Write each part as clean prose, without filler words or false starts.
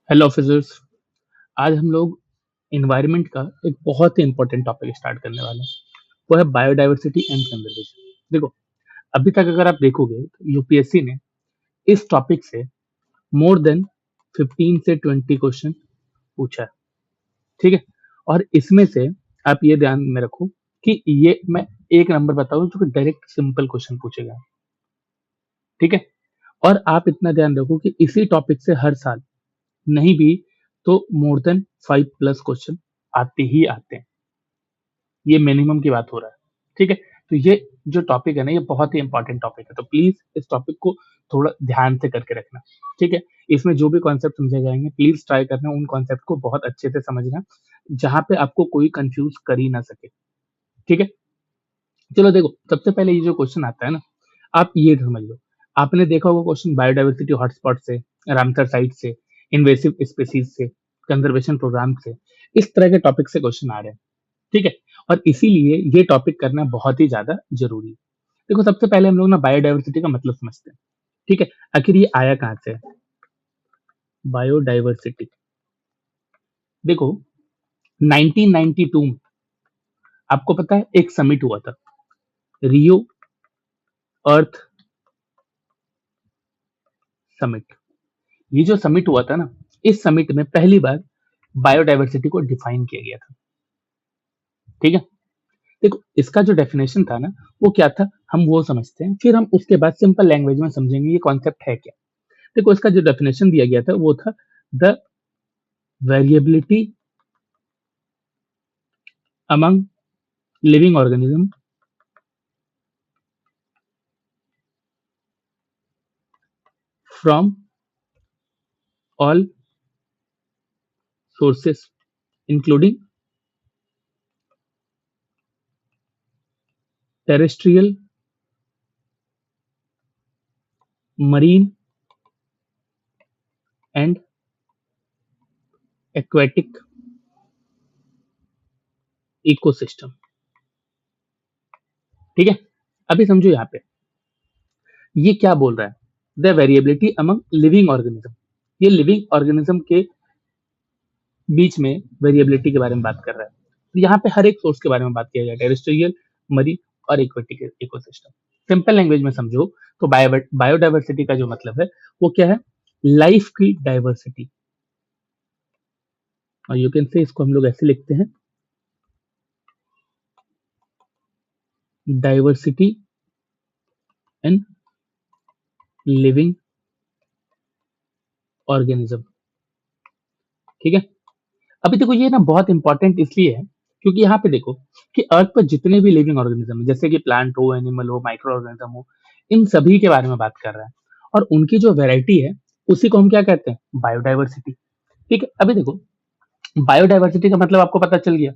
Hello officers. आज हम लोग इन्वायरमेंट का एक बहुत ही इंपॉर्टेंट टॉपिक स्टार्ट करने वाले हैं। वो है बायोडायवर्सिटी एंड कंजर्वेशन। देखो, अभी तक अगर आप देखोगे तो यूपीएससी ने इस टॉपिक से मोर देन 15 से 20 क्वेश्चन पूछा है। ठीक है, और इसमें से आप ये ध्यान में रखो कि ये मैं एक नंबर बताऊं जो कि डायरेक्ट सिंपल क्वेश्चन पूछेगा। ठीक है, और आप इतना ध्यान रखो कि इसी टॉपिक से हर साल नहीं भी तो मोर देन 5 प्लस क्वेश्चन आते ही आते हैं। ये मिनिमम की बात हो रहा है। ठीक है, तो ये जो टॉपिक है ना, ये बहुत ही इंपॉर्टेंट टॉपिक है, तो प्लीज इस टॉपिक को थोड़ा ध्यान से करके रखना। ठीक है, इसमें जो भी कॉन्सेप्ट समझे जाएंगे प्लीज ट्राई करना उन कॉन्सेप्ट को बहुत अच्छे से समझना, जहां पे आपको कोई कंफ्यूज कर ही ना सके। ठीक है, चलो देखो, सबसे पहले ये जो क्वेश्चन आता है ना, आप ये समझ लो। आपने देखा होगा क्वेश्चन बायोडायवर्सिटी हॉटस्पॉट से, रामसर साइट से, इन्वेसिव स्पीसीज से, कंजर्वेशन प्रोग्राम से, इस तरह के टॉपिक से क्वेश्चन आ रहे हैं। ठीक है, और इसीलिए ये टॉपिक करना बहुत ही ज्यादा जरूरी है। देखो, सबसे पहले हम लोग ना बायोडायवर्सिटी का मतलब समझते हैं। ठीक है, आखिर ये आया कहाँ से है बायोडायवर्सिटी। देखो, 1992 में आपको पता है एक समिट हुआ था, रियो अर्थ समिट। ये जो समिट हुआ था ना, इस समिट में पहली बार बायोडायवर्सिटी को डिफाइन किया गया था। ठीक है, देखो इसका जो डेफिनेशन था ना, वो क्या था हम वो समझते हैं, फिर हम उसके बाद सिंपल लैंग्वेज में समझेंगे ये कॉन्सेप्ट है क्या। देखो, इसका जो डेफिनेशन दिया गया था वो था the variability among living organism from all sources including terrestrial, marine and aquatic ecosystem. ठीक है, अभी समझो यहाँ पे ये क्या बोल रहा है, the variability among living organism. ये लिविंग ऑर्गेनिज्म के बीच में वेरिएबिलिटी के बारे में बात कर रहा है। तो यहाँ पे हर एक सोर्स के बारे में बात किया गया, टेरेस्ट्रियल, मरीन और एक्वेटिक इकोसिस्टम। सिंपल लैंग्वेज में समझो तो बायोडायवर्सिटी का जो मतलब है वो क्या है, लाइफ की डाइवर्सिटी। और यू कैन से इसको हम लोग ऐसे लिखते हैं, डाइवर्सिटी इन लिविंग ऑर्गेनिज्म। ठीक है, अभी देखो ये ना बहुत इंपॉर्टेंट इसलिए है क्योंकि यहाँ पे देखो कि अर्थ पर जितने भी लिविंग ऑर्गेनिज्म है, जैसे कि प्लांट हो, एनिमल हो, माइक्रो ऑर्गेनिज्म हो, इन सभी के बारे में बात कर रहा है। और उनकी जो वैरायटी है उसी को हम क्या कहते हैं, बायोडाइवर्सिटी। ठीक है, अभी देखो बायोडाइवर्सिटी का मतलब आपको पता चल गया।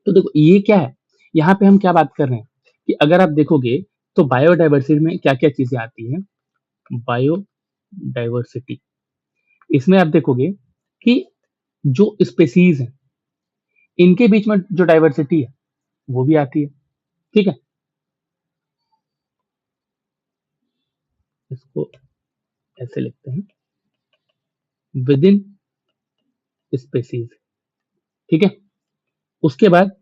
तो देखो ये क्या है, यहाँ पे हम क्या बात कर रहे हैं कि अगर आप देखोगे तो बायोडाइवर्सिटी में क्या क्या चीजें आती हैं। बायोडाइवर्सिटी, इसमें आप देखोगे कि जो स्पेसीज है इनके बीच में जो डाइवर्सिटी है वो भी आती है। ठीक है, इसको ऐसे लिखते हैं, विद इन स्पेसीज। ठीक है, उसके बाद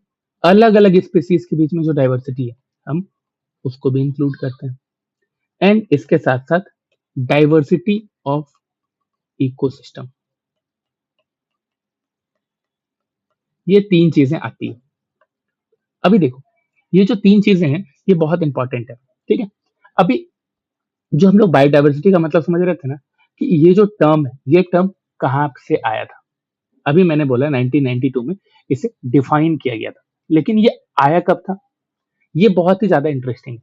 अलग अलग स्पेसीज के बीच में जो डाइवर्सिटी है हम उसको भी इंक्लूड करते हैं। एंड इसके साथ साथ डाइवर्सिटी ऑफ इकोसिस्टम, ये तीन चीजें आती है। अभी देखो ये जो तीन चीजें हैं ये बहुत इंपॉर्टेंट है। ठीक है, अभी जो हम लोग बायोडाइवर्सिटी का मतलब समझ रहे थे ना कि ये जो टर्म है ये टर्म कहाँ से आया था। अभी मैंने बोला 1992 में इसे डिफाइन किया गया था, लेकिन ये आया कब था, ये बहुत ही ज्यादा इंटरेस्टिंग है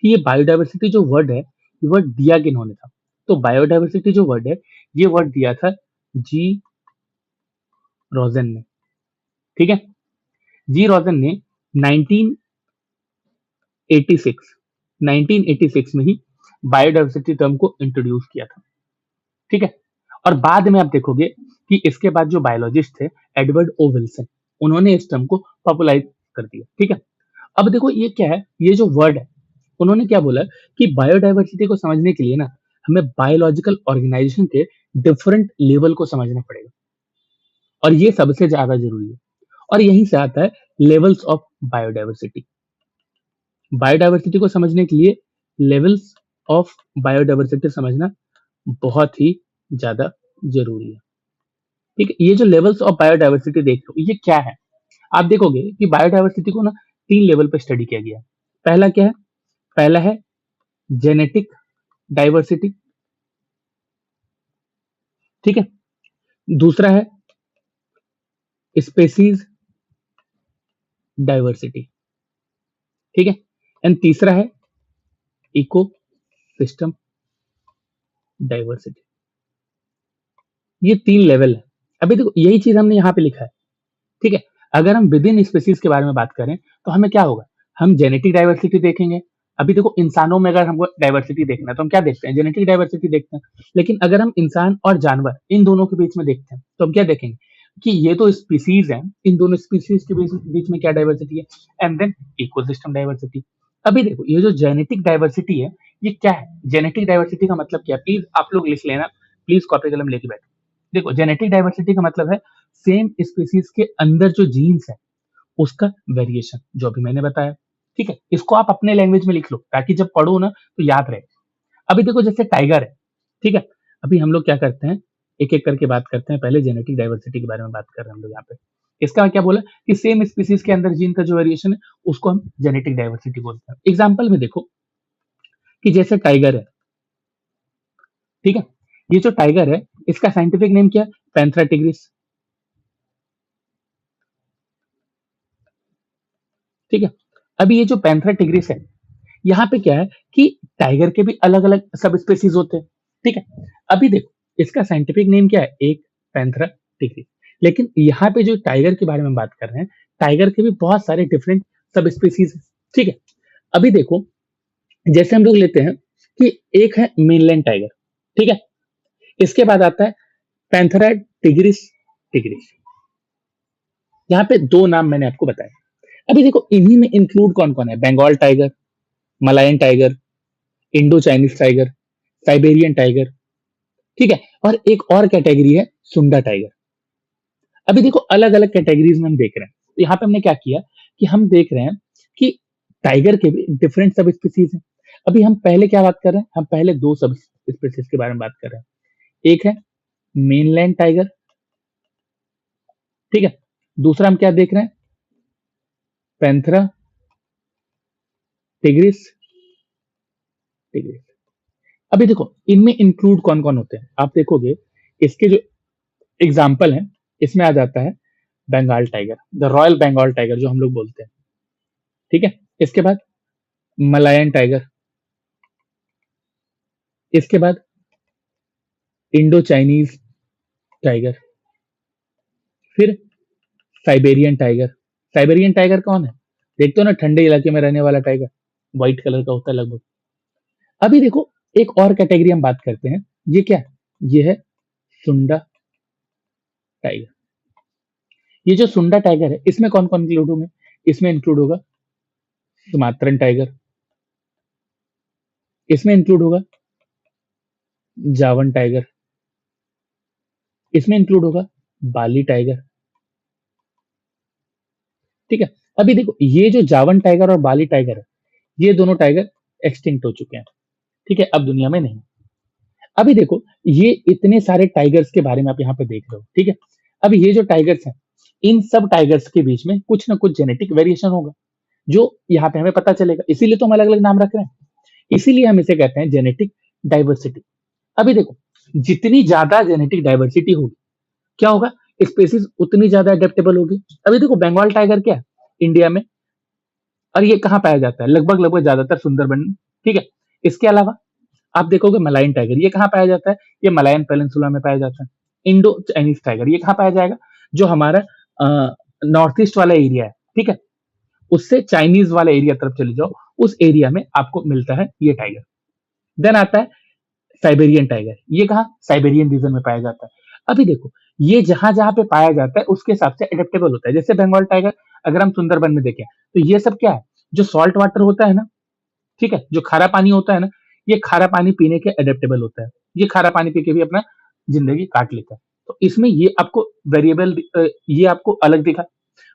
कि ये बायोडाइवर्सिटी जो वर्ड है ये वर्ड दिया किन्होंने था। तो बायोडाइवर्सिटी जो वर्ड है ये वर्ड दिया था जी रोजन ने। ठीक है, जी रोजन ने 1986 1986 में ही बायोडाइवर्सिटी टर्म को इंट्रोड्यूस किया था। ठीक है, और बाद में आप देखोगे कि इसके बाद जो बायोलॉजिस्ट थे एडवर्ड ओ विल्सन, उन्होंने इस टर्म को पॉपुलराइज कर दिया। ठीक है, अब देखो ये क्या है, ये जो वर्ड है उन्होंने क्या बोला कि बायोडाइवर्सिटी को समझने के लिए ना हमें बायोलॉजिकल ऑर्गेनाइजेशन के डिफरेंट लेवल को समझना पड़ेगा, और ये सबसे ज्यादा जरूरी है। और यहीं से आता है लेवल्स ऑफ बायोडाइवर्सिटी। बायोडाइवर्सिटी को समझने के लिए लेवल्स ऑफ बायोडाइवर्सिटी समझना बहुत ही ज्यादा जरूरी है। ठीक है, ये जो लेवल्स ऑफ बायोडाइवर्सिटी देख लो, ये क्या है? आप देखोगे कि बायोडाइवर्सिटी को ना 3 लेवल पे स्टडी किया गया है। पहला क्या है? पहला है जेनेटिक डाइवर्सिटी, ठीक है। दूसरा है स्पेसीज डाइवर्सिटी, ठीक है। एंड तीसरा है इको सिस्टम डाइवर्सिटी। ये 3 लेवल है। अभी देखो यही चीज हमने यहाँ पे लिखा है, ठीक है। अगर हम विद इन स्पेसीज के बारे में बात करें तो हमें क्या होगा? हम जेनेटिक डाइवर्सिटी देखेंगे। अभी देखो इंसानों में अगर हमको डाइवर्सिटी देखना है तो हम क्या देखते हैं? जेनेटिक डाइवर्सिटी देखते हैं। लेकिन अगर हम इंसान और जानवर इन दोनों के बीच में देखते हैं तो हम क्या देखेंगे? कि ये तो स्पीसीज है, इन दोनों स्पीसीज के बीच में क्या डाइवर्सिटी है? And then ecosystem diversity. अभी देखो ये जो जेनेटिक डाइवर्सिटी है, ये क्या है? जेनेटिक डाइवर्सिटी का मतलब क्या है? प्लीज आप लोग लिख लेना, प्लीज कॉपी कलम लेके बैठो। देखो जेनेटिक डाइवर्सिटी का मतलब है सेम स्पीसीज के अंदर जो जीन्स है उसका वेरिएशन, जो अभी मैंने बताया, ठीक है। इसको आप अपने लैंग्वेज में लिख लो ताकि जब पढ़ो ना तो याद रहे। अभी देखो जैसे टाइगर है, ठीक है। अभी हम लोग क्या करते हैं, एक एक करके बात करते हैं। पहले जेनेटिक डाइवर्सिटी के बारे में बात कर रहे हैं हम लोग यहाँ पे। इसका क्या बोला कि सेम स्पीसीज के अंदर जीन का जो वेरिएशन है उसको हम जेनेटिक डाइवर्सिटी बोलते हैं। एग्जाम्पल में देखो कि जैसे टाइगर है, ठीक है। ये जो टाइगर है इसका साइंटिफिक नेम क्या है? पैंथरा टिग्रिस, ठीक है। अभी ये जो पैंथरा टिग्रिस है, यहाँ पे क्या है कि टाइगर के भी अलग अलग सब स्पेसीज होते हैं, ठीक है। अभी देखो इसका साइंटिफिक नेम क्या है? एक पैंथरा टिग्रिस। लेकिन यहाँ पे जो टाइगर के बारे में बात कर रहे हैं, टाइगर के भी बहुत सारे डिफरेंट सब स्पेसीज है, ठीक है। अभी देखो जैसे हम लोग लेते हैं कि एक है मेनलैंड टाइगर, ठीक है। इसके बाद आता है पैंथरा टिग्रिस टिग्रिस। यहाँ पे 2 नाम मैंने आपको बताया। अभी देखो इन्हीं में इंक्लूड कौन कौन है? Bengal tiger, Malayan tiger, Indo Chinese tiger, Siberian tiger, ठीक है। और एक और कैटेगरी है सुंडा टाइगर। अभी देखो अलग अलग कैटेगरीज में हम देख रहे हैं। तो यहाँ पे हमने क्या किया कि हम देख रहे हैं कि टाइगर के भी डिफरेंट सब स्पीसीज हैं। अभी हम पहले क्या बात कर रहे हैं? हम पहले 2 सब स्पीसीज के बारे में बात कर रहे हैं। एक है मेनलैंड टाइगर, ठीक है। दूसरा हम क्या देख रहे हैं? Panthera tigris tigris. अभी देखो इनमें इंक्लूड कौन कौन होते हैं आप देखोगे। इसके जो एग्जाम्पल है इसमें आ जाता है Bengal tiger, the royal Bengal tiger जो हम लोग बोलते हैं, ठीक है। इसके बाद मलायन टाइगर, इसके बाद इंडो चाइनीज टाइगर, फिर साइबेरियन टाइगर। साइबेरियन टाइगर कौन है? देखते हो ना, ठंडे इलाके में रहने वाला टाइगर, व्हाइट कलर का होता है लगभग। अभी देखो एक और कैटेगरी हम बात करते हैं, ये क्या है? ये है सुंडा टाइगर। ये जो सुंडा टाइगर है इसमें कौन कौन इंक्लूड होंगे? इसमें इंक्लूड होगा सुमात्रन टाइगर, इसमें इंक्लूड होगा जावन टाइगर, इसमें इंक्लूड होगा बाली टाइगर, ठीक है। अभी देखो ये जो जावन टाइगर और बाली टाइगर है, ये दोनों टाइगर एक्सटिंक्ट हो चुके हैं, ठीक है, अब दुनिया में नहीं। अभी देखो ये इतने सारे टाइगर्स के बारे में आप यहाँ पे देख रहे हो, ठीक है। अब ये जो टाइगर्स हैं, इन सब टाइगर्स के बीच में कुछ ना कुछ जेनेटिक वेरिएशन होगा जो यहाँ पे हमें पता चलेगा, इसीलिए तो हम अलग अलग नाम रख रहे हैं, इसीलिए हम इसे कहते हैं जेनेटिक डाइवर्सिटी। अभी देखो जितनी ज्यादा जेनेटिक डाइवर्सिटी होगी क्या होगा? स्पेसीज उतनी ज्यादा अडेप्टेबल होगी। अभी देखो बंगाल टाइगर क्या है इंडिया में, और ये कहाँ पाया जाता है? लगभग लगभग ज्यादातर सुंदरबन में, ठीक है। इसके अलावा आप देखोगे मलायन टाइगर, ये कहाँ पाया जाता है? ये मलायन पेनिनसुला में पाया जाता है। इंडो चाइनीज टाइगर ये कहाँ पाया जाएगा? जो हमारा नॉर्थ ईस्ट वाला एरिया है, ठीक है, उससे चाइनीज वाला एरिया तरफ चले जाओ, उस एरिया में आपको मिलता है ये टाइगर। देन आता है साइबेरियन टाइगर, ये कहाँ? साइबेरियन रीजन में पाया जाता है। अभी देखो ये जहां जहां पे पाया जाता है उसके हिसाब से एडेप्टेबल होता है। जैसे बंगाल टाइगर अगर हम सुंदरबन में देखें तो ये सब क्या है? जो सॉल्ट वाटर होता है ना, ठीक है, जो खारा पानी होता है ना, ये खारा पानी पीने के एडेप्टेबल होता है। ये खारा पानी पी के भी अपना जिंदगी काट लेता है। तो इसमें ये आपको वेरिएबल ये आपको अलग दिखा।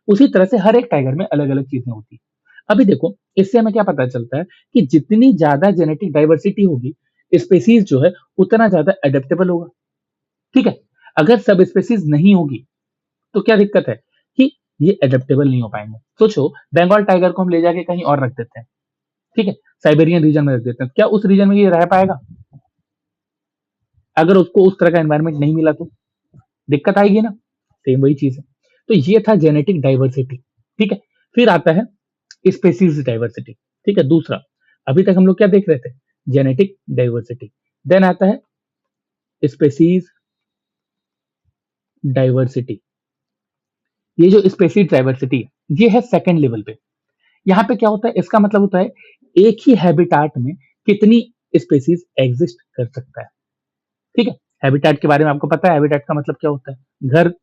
उसी तरह से हर एक टाइगर में अलग-अलग चीजें होती है। अभी देखो, इससे हमें क्या पता चलता है कि जितनी ज्यादा जेनेटिक डाइवर्सिटी होगी, स्पेसीज जो है उतना ज्यादा एडेप्टेबल होगा। ठीक है? अगर सब स्पेसीज नहीं होगी, तो क्या दिक्कत है कि ये एडेप्टेबल नहीं हो पाएंगे। सोचो, बंगाल टाइगर को हम ले जाके कहीं और रख देते हैं, ठीक है? साइबेरियन रीजन में रख देते हैं, क्या उस रीजन में ये रह पाएगा? अगर उसको उस तरह का एनवायरनमेंट नहीं मिला तो दिक्कत आएगी ना। सेम वही चीज है। तो ये था जेनेटिक डाइवर्सिटी। ठीक है? फिर आता है स्पेसीज डाइवर्सिटी। ठीक है? दूसरा, अभी तक हम लोग क्या देख रहे थे? Genetic diversity. देन आता है स्पेसीज डाइवर्सिटी। ये जो स्पेसीज डाइवर्सिटी है, ये है सेकंड लेवल पे। यहाँ पे क्या होता है? इसका मतलब होता है एक ही हैबिटाट में कितनी स्पेसीज एग्जिस्ट कर सकता है। ठीक है? हैबिटाट के बारे में आपको पता है, हैबिटाट का मतलब क्या होता है? घर।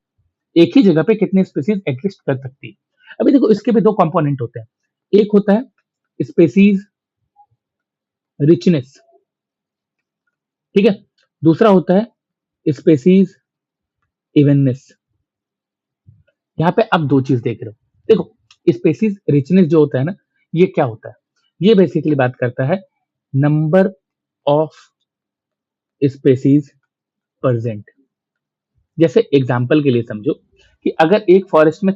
एक ही जगह पे कितनी स्पेसीज एग्जिस्ट कर सकती है। अभी देखो, इसके भी दो कंपोनेंट होते हैं। एक होता है स्पेसीज रिचनेस, ठीक है? दूसरा होता है स्पेसीज इवननेस। यहाँ पे आप दो चीज देख रहे हो। देखो, स्पेसीज रिचनेस जो होता है ना, ये क्या होता है? ये बेसिकली बात करता है नंबर ऑफ स्पेसीज प्रेजेंट। जैसे एग्जांपल के लिए समझो कि अगर एक फॉरेस्ट में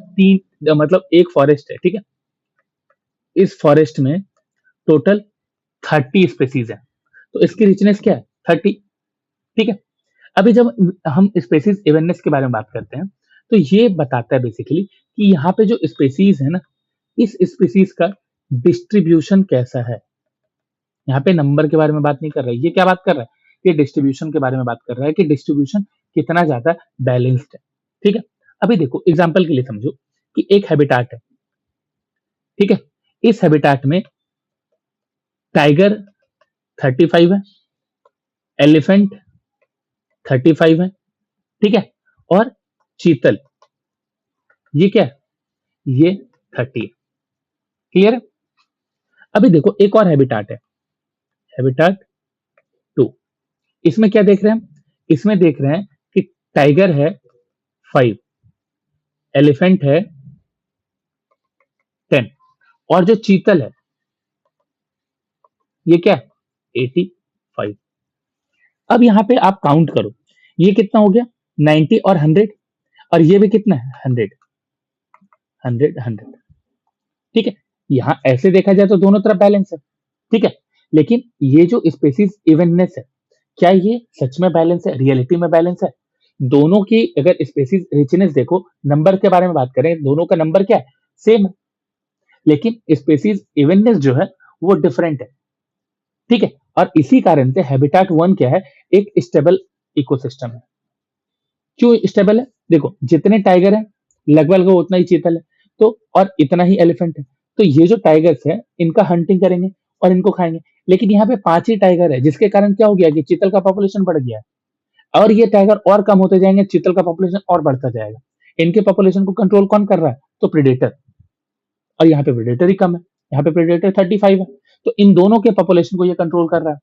मतलब एक फॉरेस्ट है, ठीक है? इस फॉरेस्ट में टोटल 30 स्पेसीज है, तो इसकी रिचनेस क्या है? 30। ठीक है? अभी जब हम स्पेसीज इवननेस के बारे में बात करते हैं, तो ये बताता है बेसिकली कि यहाँ पे जो स्पेसीज है ना, इस स्पेसीज का डिस्ट्रीब्यूशन कैसा है। यहाँ पे नंबर के बारे में बात नहीं कर रहा है, ये क्या बात कर रहा है? ये डिस्ट्रीब्यूशन के बारे में बात कर रहा है कि डिस्ट्रीब्यूशन कितना ज्यादा बैलेंस्ड है। ठीक है? अभी देखो, एग्जाम्पल के लिए समझो कि एक हैबिटाट है, ठीक है? इस हैबिटाट में टाइगर 35 है, एलिफेंट 35 है, ठीक है? और चीतल, ये क्या है? ये 30 है। क्लियर है? अभी देखो, एक और हैबिटाट है, हैबिटाट 2। इसमें क्या देख रहे हैं? इसमें देख रहे हैं कि टाइगर है 5, एलिफेंट है 10, और जो चीतल है ये क्या है? 85। अब यहाँ पे आप काउंट करो, ये कितना हो गया? 90 और 100, और ये भी कितना है? 100, 100, 100। ठीक है? यहाँ ऐसे देखा जाए तो दोनों तरफ बैलेंस है, ठीक है? लेकिन ये जो स्पेसीज इवननेस है, क्या ये सच में बैलेंस है? रियलिटी में बैलेंस है? दोनों की अगर स्पेसीज रिचनेस देखो, नंबर के बारे में बात करें, दोनों का नंबर क्या है? सेम है। लेकिन स्पेसीज इवननेस जो है वो डिफरेंट है। ठीक है? और इसी कारण से हैबिटाट 1 क्या है? एक स्टेबल इकोसिस्टम है। क्यों स्टेबल है? देखो, जितने टाइगर हैं लगभग उतना ही चीतल है, तो और इतना ही एलिफेंट है। तो ये जो टाइगर्स है, इनका हंटिंग करेंगे और इनको खाएंगे। लेकिन यहाँ पे 5 ही टाइगर है, जिसके कारण क्या हो गया कि चीतल का पॉपुलेशन बढ़ गया है, और ये टाइगर और कम होते जाएंगे, चीतल का पॉपुलेशन और बढ़ता जाएगा। इनके पॉपुलेशन को कंट्रोल कौन कर रहा है? तो प्रेडेटर। और यहाँ पे प्रेडेटर ही कम है, यहाँ पे प्रेडेटर 35 है। तो इन दोनों के पॉपुलेशन को ये कंट्रोल कर रहा है।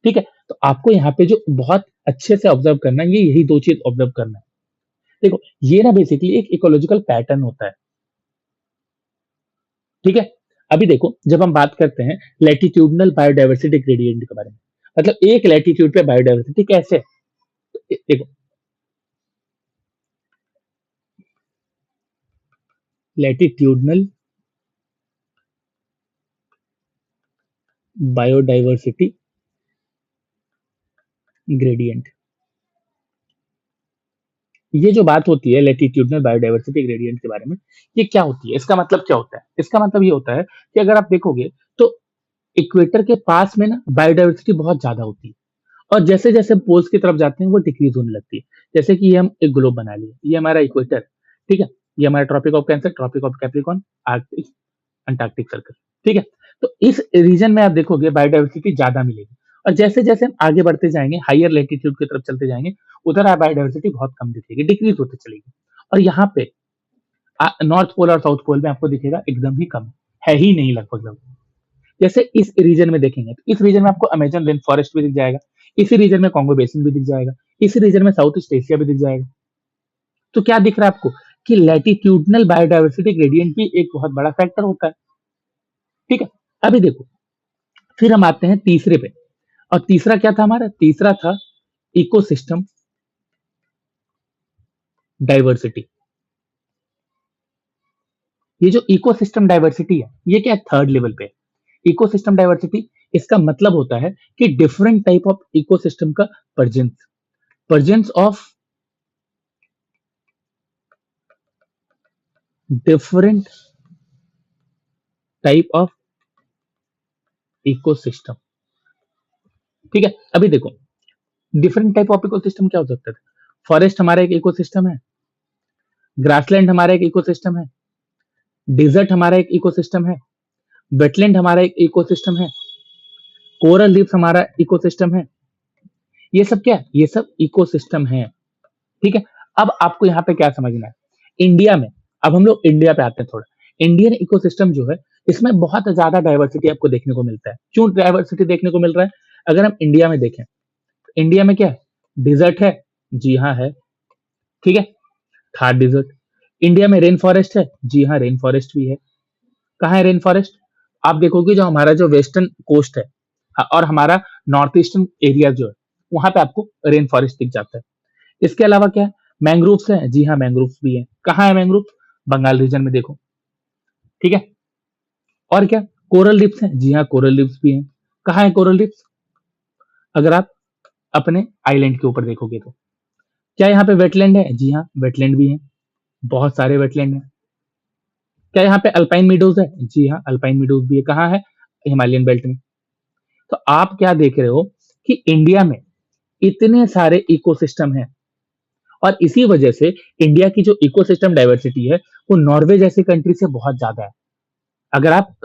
ठीक है? तो आपको यहाँ पे जो बहुत अच्छे से ऑब्जर्व करना है, ये यही दो चीज ऑब्जर्व करना है। देखो, ये ना बेसिकली एक इकोलॉजिकल पैटर्न होता है। ठीक है? अभी देखो, जब हम बात करते हैं लैटिट्यूडनल बायोडायवर्सिटी ग्रेडियंट के बारे में, मतलब एक लैटिट्यूड पे बायोडायवर्सिटी कैसे है? देखो, लैटिट्यूडनल बायोडायवर्सिटी ग्रेडियंट, ये जो बात होती है लैटिट्यूडनल बायोडायवर्सिटी ग्रेडियंट के बारे में, ये क्या होती है? इसका मतलब क्या होता है? इसका मतलब ये होता है कि अगर आप देखोगे तो इक्वेटर के पास में ना बायोडायवर्सिटी बहुत ज्यादा होती है, और जैसे जैसे हम पोल्स की तरफ जाते हैं वो डिक्रीज होने लगती है। जैसे कि ये हम एक ग्लोब बना लिए, ये हमारा इक्वेटर, ठीक है? ये हमारा tropic of Cancer, tropic of Capricorn, Arctic, Antarctic circle. ठीक है? तो इस रीजन में आप देखोगे बायोडायवर्सिटी ज्यादा मिलेगी, और जैसे जैसे हम आगे बढ़ते जाएंगे, हायर लेटीट्यूड की तरफ चलते जाएंगे, उधर आप बायोडायवर्सिटी बहुत कम दिखेगी, डिक्रीज होते चलेगी। और यहाँ पे नॉर्थ पोल और साउथ पोल में आपको दिखेगा एकदम ही कम है, ही नहीं लगभग लगभग। जैसे इस रीजन में देखेंगे, तो इस रीजन में आपको अमेजन रेन फॉरेस्ट भी दिख जाएगा, इसी रीजन में कॉन्गो बेसिन भी दिख जाएगा, इस रीजन में साउथ ईस्ट एशिया भी दिख जाएगा। तो क्या दिख रहा है आपको कि लैटिट्यूडनल बायोडायवर्सिटी ग्रेडियंट भी एक बहुत बड़ा फैक्टर होता है। ठीक है, अभी देखो, फिर हम आते हैं तीसरे पे, और तीसरा क्या था हमारा? तीसरा था इकोसिस्टम डाइवर्सिटी। ये जो इकोसिस्टम डाइवर्सिटी है, ये क्या है? थर्ड लेवल पे। इकोसिस्टम डाइवर्सिटी, इसका मतलब होता है कि डिफरेंट टाइप ऑफ इकोसिस्टम का presence, presence of different type of ecosystem. ठीक है, अभी देखो, डिफरेंट टाइप ऑफ इकोसिस्टम क्या हो सकता है? फॉरेस्ट हमारा एक इकोसिस्टम है, ग्रासलैंड हमारा एक इकोसिस्टम है, डिजर्ट हमारा एक इकोसिस्टम है, वेटलैंड हमारा एक इकोसिस्टम है, कोरल रीफ हमारा इकोसिस्टम है। ये सब क्या है? ये सब इकोसिस्टम है। ठीक है, अब आपको यहाँ पे क्या समझना है? इंडिया में, अब हम लोग इंडिया पे आते हैं थोड़ा। इंडियन इकोसिस्टम जो है, इसमें बहुत ज्यादा डाइवर्सिटी आपको देखने को मिलता है। क्यों डाइवर्सिटी देखने को मिल रहा है? अगर हम इंडिया में देखें, इंडिया में क्या है? डिजर्ट है, जी हाँ है। ठीक है, थार डिजर्ट। इंडिया में रेन फॉरेस्ट है, जी हाँ रेन फॉरेस्ट भी है। कहाँ है रेन फॉरेस्ट? आप देखोगे जो हमारा जो वेस्टर्न कोस्ट है, और हमारा नॉर्थ ईस्टर्न एरिया जो है, वहां पे आपको रेन फॉरेस्ट दिख जाता है। इसके अलावा क्या है? मैंग्रोव्स है, जी हाँ मैंग्रोव्स भी है। कहाँ है मैंग्रोव? बंगाल रीजन में देखो। ठीक है, और क्या? कोरल रीफ्स है, जी हाँ कोरल रीफ्स भी है। कहाँ है कोरल रीफ्स? अगर आप अपने आइलैंड के ऊपर देखोगे तो। क्या यहाँ पे वेटलैंड है? जी हाँ वेटलैंड भी है, बहुत सारे वेटलैंड है। क्या यहाँ पे अल्पाइन मीडोज है? जी हाँ अल्पाइन मीडोज भी है। कहाँ है? हिमालयन बेल्ट में। तो आप क्या देख रहे हो कि इंडिया में इतने सारे इकोसिस्टम हैं, और इसी वजह से इंडिया की जो इकोसिस्टम डाइवर्सिटी है, वो नॉर्वे जैसी कंट्री से बहुत ज्यादा है। अगर आप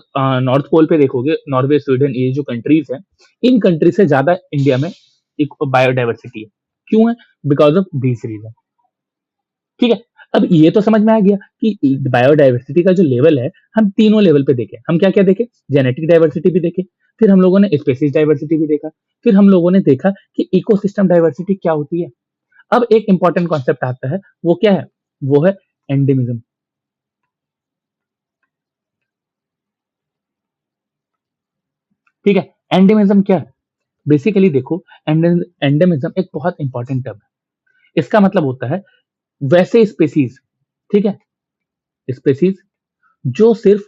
नॉर्थ पोल पे देखोगे, नॉर्वे, स्वीडन, ये जो कंट्रीज है, इन कंट्री से ज्यादा इंडिया में एक बायोडाइवर्सिटी है। क्यों है? Because of this region. ठीक है, अब ये तो समझ में आ गया कि बायोडाइवर्सिटी का जो लेवल है, हम तीनों लेवल पे देखें। हम क्या क्या देखे? जेनेटिक डाइवर्सिटी भी देखे, फिर हम लोगों ने स्पेसीज डाइवर्सिटी भी देखा, फिर हम लोगों ने देखा कि इकोसिस्टम डाइवर्सिटी क्या होती है। अब एक इंपॉर्टेंट कॉन्सेप्ट आता है, वो क्या है? वो है एंडेमिज्म। ठीक है, एंडेमिज्म क्या है? बेसिकली देखो, एंडेमिज्म एक बहुत इंपॉर्टेंट टर्म है। इसका मतलब होता है वैसे स्पेसीज, ठीक है, स्पेसीज जो सिर्फ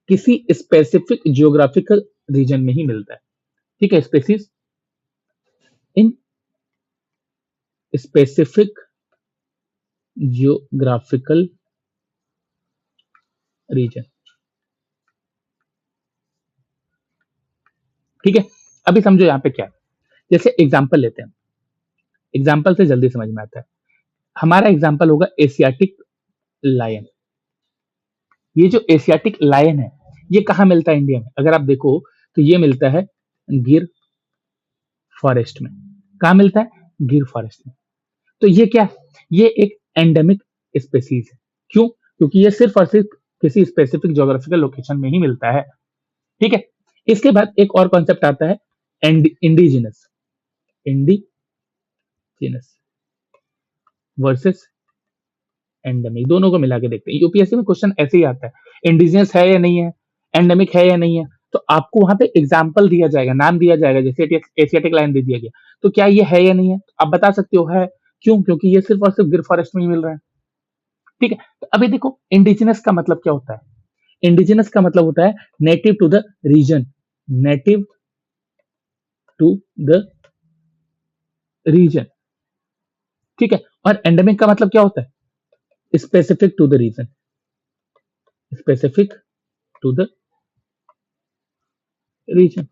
किसी स्पेसिफिक जियोग्राफिकल रीजन में ही मिलता है। ठीक है, species in specific geographical region. ठीक है, अभी समझो यहाँ पे क्या है। जैसे एग्जांपल लेते हैं, एग्जांपल से जल्दी समझ में आता है। हमारा एग्जांपल होगा एशियाटिक लायन। ये जो एशियाटिक लायन है, ये कहाँ मिलता है इंडिया में? अगर आप देखो तो ये मिलता है गिर फॉरेस्ट में। कहाँ मिलता है? गिर फॉरेस्ट में। तो ये क्या है? ये एक एंडेमिक स्पेसीज है। क्यों? क्योंकि ये सिर्फ और सिर्फ किसी स्पेसिफिक ज्योग्राफिकल लोकेशन में ही मिलता है। ठीक है, इसके बाद एक और कॉन्सेप्ट आता है, इंडिजिनस। इंडिजिनस वर्सेस एंडेमिक, दोनों को मिला के देखते हैं। यूपीएससी में क्वेश्चन ऐसे ही आता है, इंडिजिनस है या नहीं है, एंडेमिक है या नहीं है। तो आपको वहां पे एग्जाम्पल दिया जाएगा, नाम दिया जाएगा, जैसे एशियाटिक लाइन दे दिया गया, तो क्या ये है या नहीं है? आप बता सकते हो है। क्यों? क्योंकि ये सिर्फ और सिर्फ गिर फॉरेस्ट में ही मिल रहा है। ठीक है, तो अभी देखो इंडिजिनस का मतलब क्या होता है? इंडिजिनस का मतलब होता है native to the region, native to the region. ठीक है, और एंडेमिक का मतलब क्या होता है? Specific to the region, specific to the region.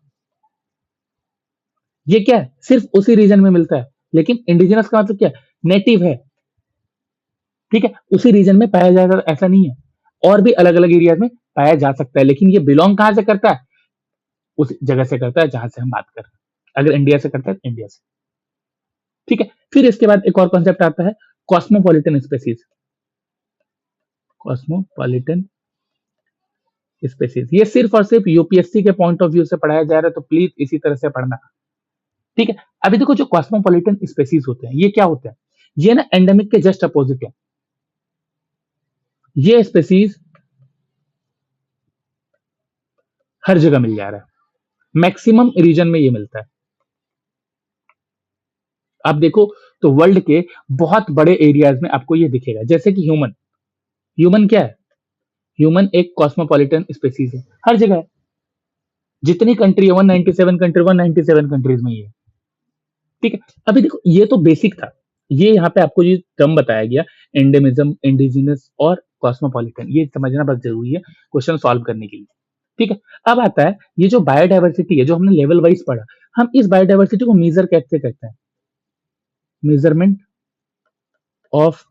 ये क्या है? सिर्फ उसी रीजन में मिलता है। लेकिन इंडिजिनस का मतलब क्या है? नेटिव है। ठीक है, उसी रीजन में पाया जाएगा ऐसा नहीं है, और भी अलग अलग एरिया में पाया जा सकता है, लेकिन ये बिलोंग कहां से करता है? उस जगह से करता है जहां से हम बात कर रहे हैं। अगर इंडिया से करता है तो इंडिया से। ठीक है, फिर इसके बाद एक और कॉन्सेप्ट आता है, कॉस्मोपॉलिटन स्पेसीज। कॉस्मोपॉलिटन स्पेसीज, ये सिर्फ और सिर्फ यूपीएससी के पॉइंट ऑफ व्यू से पढ़ाया जा रहा है, तो प्लीज इसी तरह से पढ़ना। ठीक है। अभी देखो जो कॉस्मोपॉलिटन स्पेसीज होते हैं ये क्या होते हैं, ये ना एंडेमिक के जस्ट अपोजिट है। ये स्पेसीज हर जगह मिल जा रहा है, मैक्सिमम रीजन में ये मिलता है। आप देखो तो वर्ल्ड के बहुत बड़े एरियाज में आपको ये दिखेगा, जैसे कि ह्यूमन। ह्यूमन क्या है? ह्यूमन एक कॉस्मोपॉलिटन स्पेसीज है, हर जगह है। जितनी कंट्री है 197 कंट्री, 197 कंट्रीज में ये है। ठीक है। अभी देखो ये तो बेसिक था, ये यहाँ पे आपको ये टर्म बताया गया, एंडेमिज्म, इंडिजिनस और कॉस्मोपॉलिटन, ये समझना बहुत जरूरी है क्वेश्चन सॉल्व करने के लिए। ठीक है। अब आता है ये जो बायोडाइवर्सिटी है, जो हमने लेवल वाइज पढ़ा, हम इस बायोडाइवर्सिटी को मेजर कैसे करते हैं? Measurement of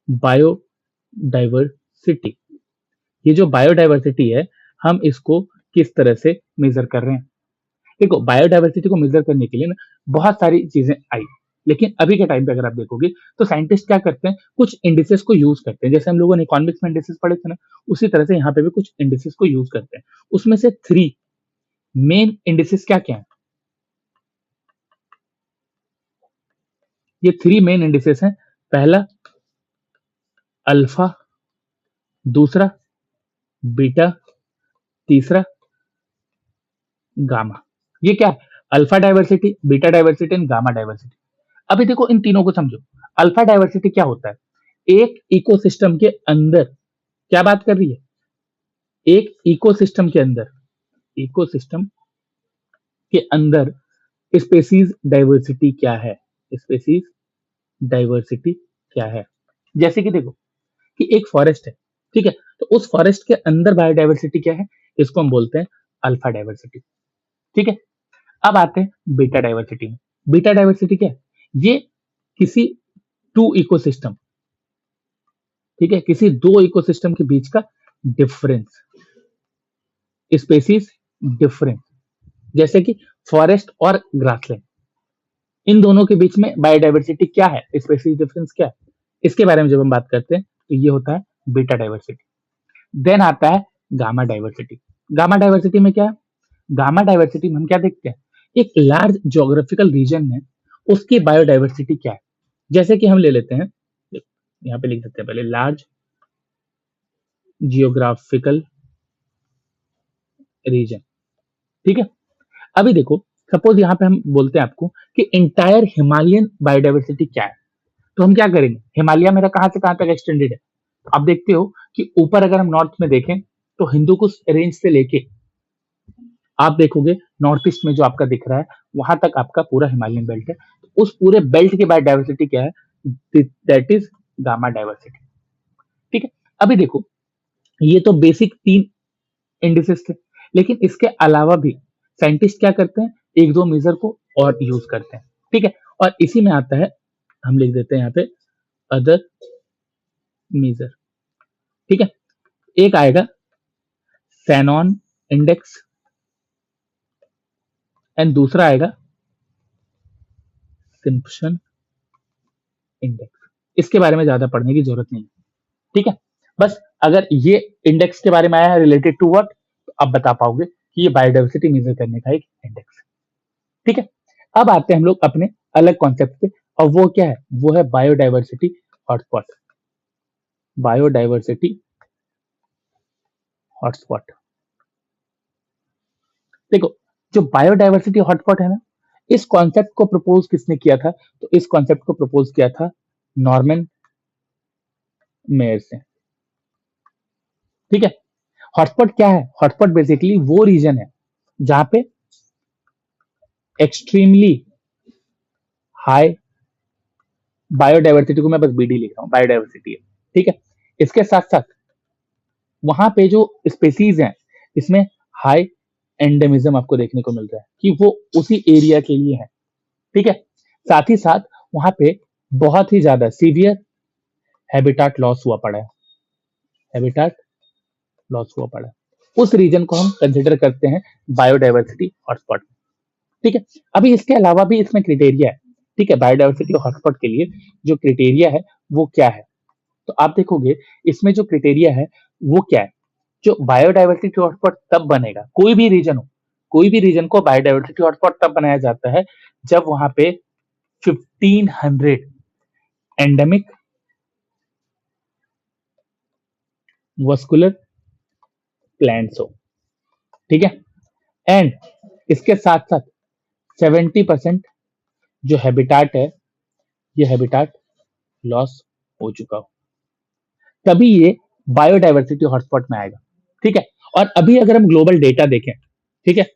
biodiversity. ये जो बायोडाइवर्सिटी है, हम इसको किस तरह से मेजर कर रहे हैं? देखो बायोडाइवर्सिटी को मेजर करने के लिए ना बहुत सारी चीजें आई, लेकिन अभी के टाइम पे अगर आप देखोगे तो साइंटिस्ट क्या करते हैं, कुछ इंडिसेस को यूज करते हैं। जैसे हम लोगों ने इकोनॉमिक्स में इंडिसेस पढ़े थे ना, उसी तरह से यहाँ पे भी कुछ इंडिसेस को यूज करते हैं। उसमें से 3 मेन इंडिसेस क्या क्या है? ये 3 मेन इंडिसेस हैं। पहला अल्फा, दूसरा बीटा, तीसरा गामा। ये क्या है? Alpha diversity, beta diversity and gamma diversity. अभी देखो इन तीनों को समझो। अल्फा डाइवर्सिटी क्या होता है? एक इकोसिस्टम के अंदर, क्या बात कर रही है, एक इकोसिस्टम के अंदर, इकोसिस्टम के अंदर स्पेसीज डाइवर्सिटी क्या है? स्पेसीज डाइवर्सिटी क्या है? जैसे कि देखो कि एक फॉरेस्ट है, ठीक है, तो उस फॉरेस्ट के अंदर बायोडाइवर्सिटी क्या है? इसको हम बोलते हैं अल्फा डाइवर्सिटी। ठीक है। अब आते हैं बीटा डाइवर्सिटी में। बीटा डाइवर्सिटी क्या है? ये किसी टू इकोसिस्टम, ठीक है, किसी दो इकोसिस्टम के बीच का डिफरेंस, स्पेसीज डिफरेंस। जैसे कि फॉरेस्ट और ग्रासलैंड, इन दोनों के बीच में बायोडाइवर्सिटी क्या है, स्पेसीज डिफरेंस क्या है, इसके बारे में जब हम बात करते हैं तो ये होता है बीटा डाइवर्सिटी। देन आता है गामा डाइवर्सिटी। गामा डाइवर्सिटी में क्या है? गामा डाइवर्सिटी में हम क्या देखते हैं, एक लार्ज ज्योग्राफिकल रीजन है, उसकी बायोडाइवर्सिटी क्या है। जैसे कि हम ले लेते हैं, यहाँ पे लिख देते हैं पहले, लार्ज जियोग्राफिकल रीजन। ठीक है। अभी देखो सपोज यहाँ पे हम बोलते हैं आपको कि इंटायर हिमालयन बायोडाइवर्सिटी क्या है, तो हम क्या करेंगे, हिमालय मेरा कहाँ से कहाँ तक एक्सटेंडेड है? तो आप देखते हो कि ऊपर अगर हम नॉर्थ में देखें तो हिंदू कुश रेंज से लेके आप देखोगे नॉर्थ ईस्ट में जो आपका दिख रहा है, वहां तक आपका पूरा हिमालयन बेल्ट है। तो उस पूरे बेल्ट की बायोडाइवर्सिटी क्या है? That is gamma diversity. ठीक है। अभी देखो ये तो बेसिक 3 इंडिसेस थे, लेकिन इसके अलावा भी साइंटिस्ट क्या करते हैं, एक दो मेजर को और यूज करते हैं। ठीक है। और इसी में आता है, हम लिख देते हैं यहाँ पे अदर मेजर। ठीक है। एक आएगा सैनॉन इंडेक्स एंड दूसरा आएगा सिम्पसन इंडेक्स। इसके बारे में ज्यादा पढ़ने की जरूरत नहीं है। ठीक है। बस अगर ये इंडेक्स के बारे में आया है रिलेटेड टू व्हाट, तो आप बता पाओगे कि ये बायोडाइवर्सिटी मेजर करने का एक इंडेक्स है। ठीक है। अब आते हैं हम लोग अपने अलग कॉन्सेप्ट पे, और वो क्या है? वो है बायोडाइवर्सिटी हॉटस्पॉट। Biodiversity hotspot. देखो जो बायोडाइवर्सिटी हॉटस्पॉट है ना, इस कॉन्सेप्ट को प्रपोज किसने किया था? तो इस कॉन्सेप्ट को प्रपोज किया था नॉर्मन मेयर से। ठीक है। हॉटस्पॉट क्या है? हॉटस्पॉट बेसिकली वो रीजन है जहां पे एक्सट्रीमली हाई बायोडाइवर्सिटी, को मैं बस बीडी लिख रहा हूँ, बायोडाइवर्सिटी है। ठीक है। इसके साथ साथ वहां पे जो स्पेसीज हैं, इसमें हाई एंडेमिज्म आपको देखने को मिल रहा है कि वो उसी एरिया के लिए है। ठीक है। साथ ही साथ वहां पे बहुत ही ज्यादा सीवियर हैबिटाट लॉस हुआ पड़ा है, हैबिटाट लॉस हुआ पड़ा है। उस रीजन को हम कंसिडर करते हैं बायोडाइवर्सिटी हॉटस्पॉट। ठीक है। अभी इसके अलावा भी इसमें क्राइटेरिया है। ठीक है। बायोडाइवर्सिटी हॉटस्पॉट के लिए जो क्राइटेरिया है वो क्या है, तो आप देखोगे इसमें जो क्राइटेरिया है वो क्या है। जो बायोडाइवर्सिटी हॉटस्पॉट तब बनेगा, कोई भी रीजन हो, कोई भी रीजन को बायोडाइवर्सिटी हॉटस्पॉट तब बनाया जाता है जब वहां पे 1500 एंडेमिक वस्कुलर प्लांट्स हो, ठीक है। एंड इसके साथ साथ 70% जो हैबिटाट है, ये हैबिटाट लॉस हो चुका हो, तभी ये बायोडाइवर्सिटी हॉटस्पॉट में आएगा, ठीक है। और अभी अगर हम ग्लोबल डेटा देखें, ठीक है,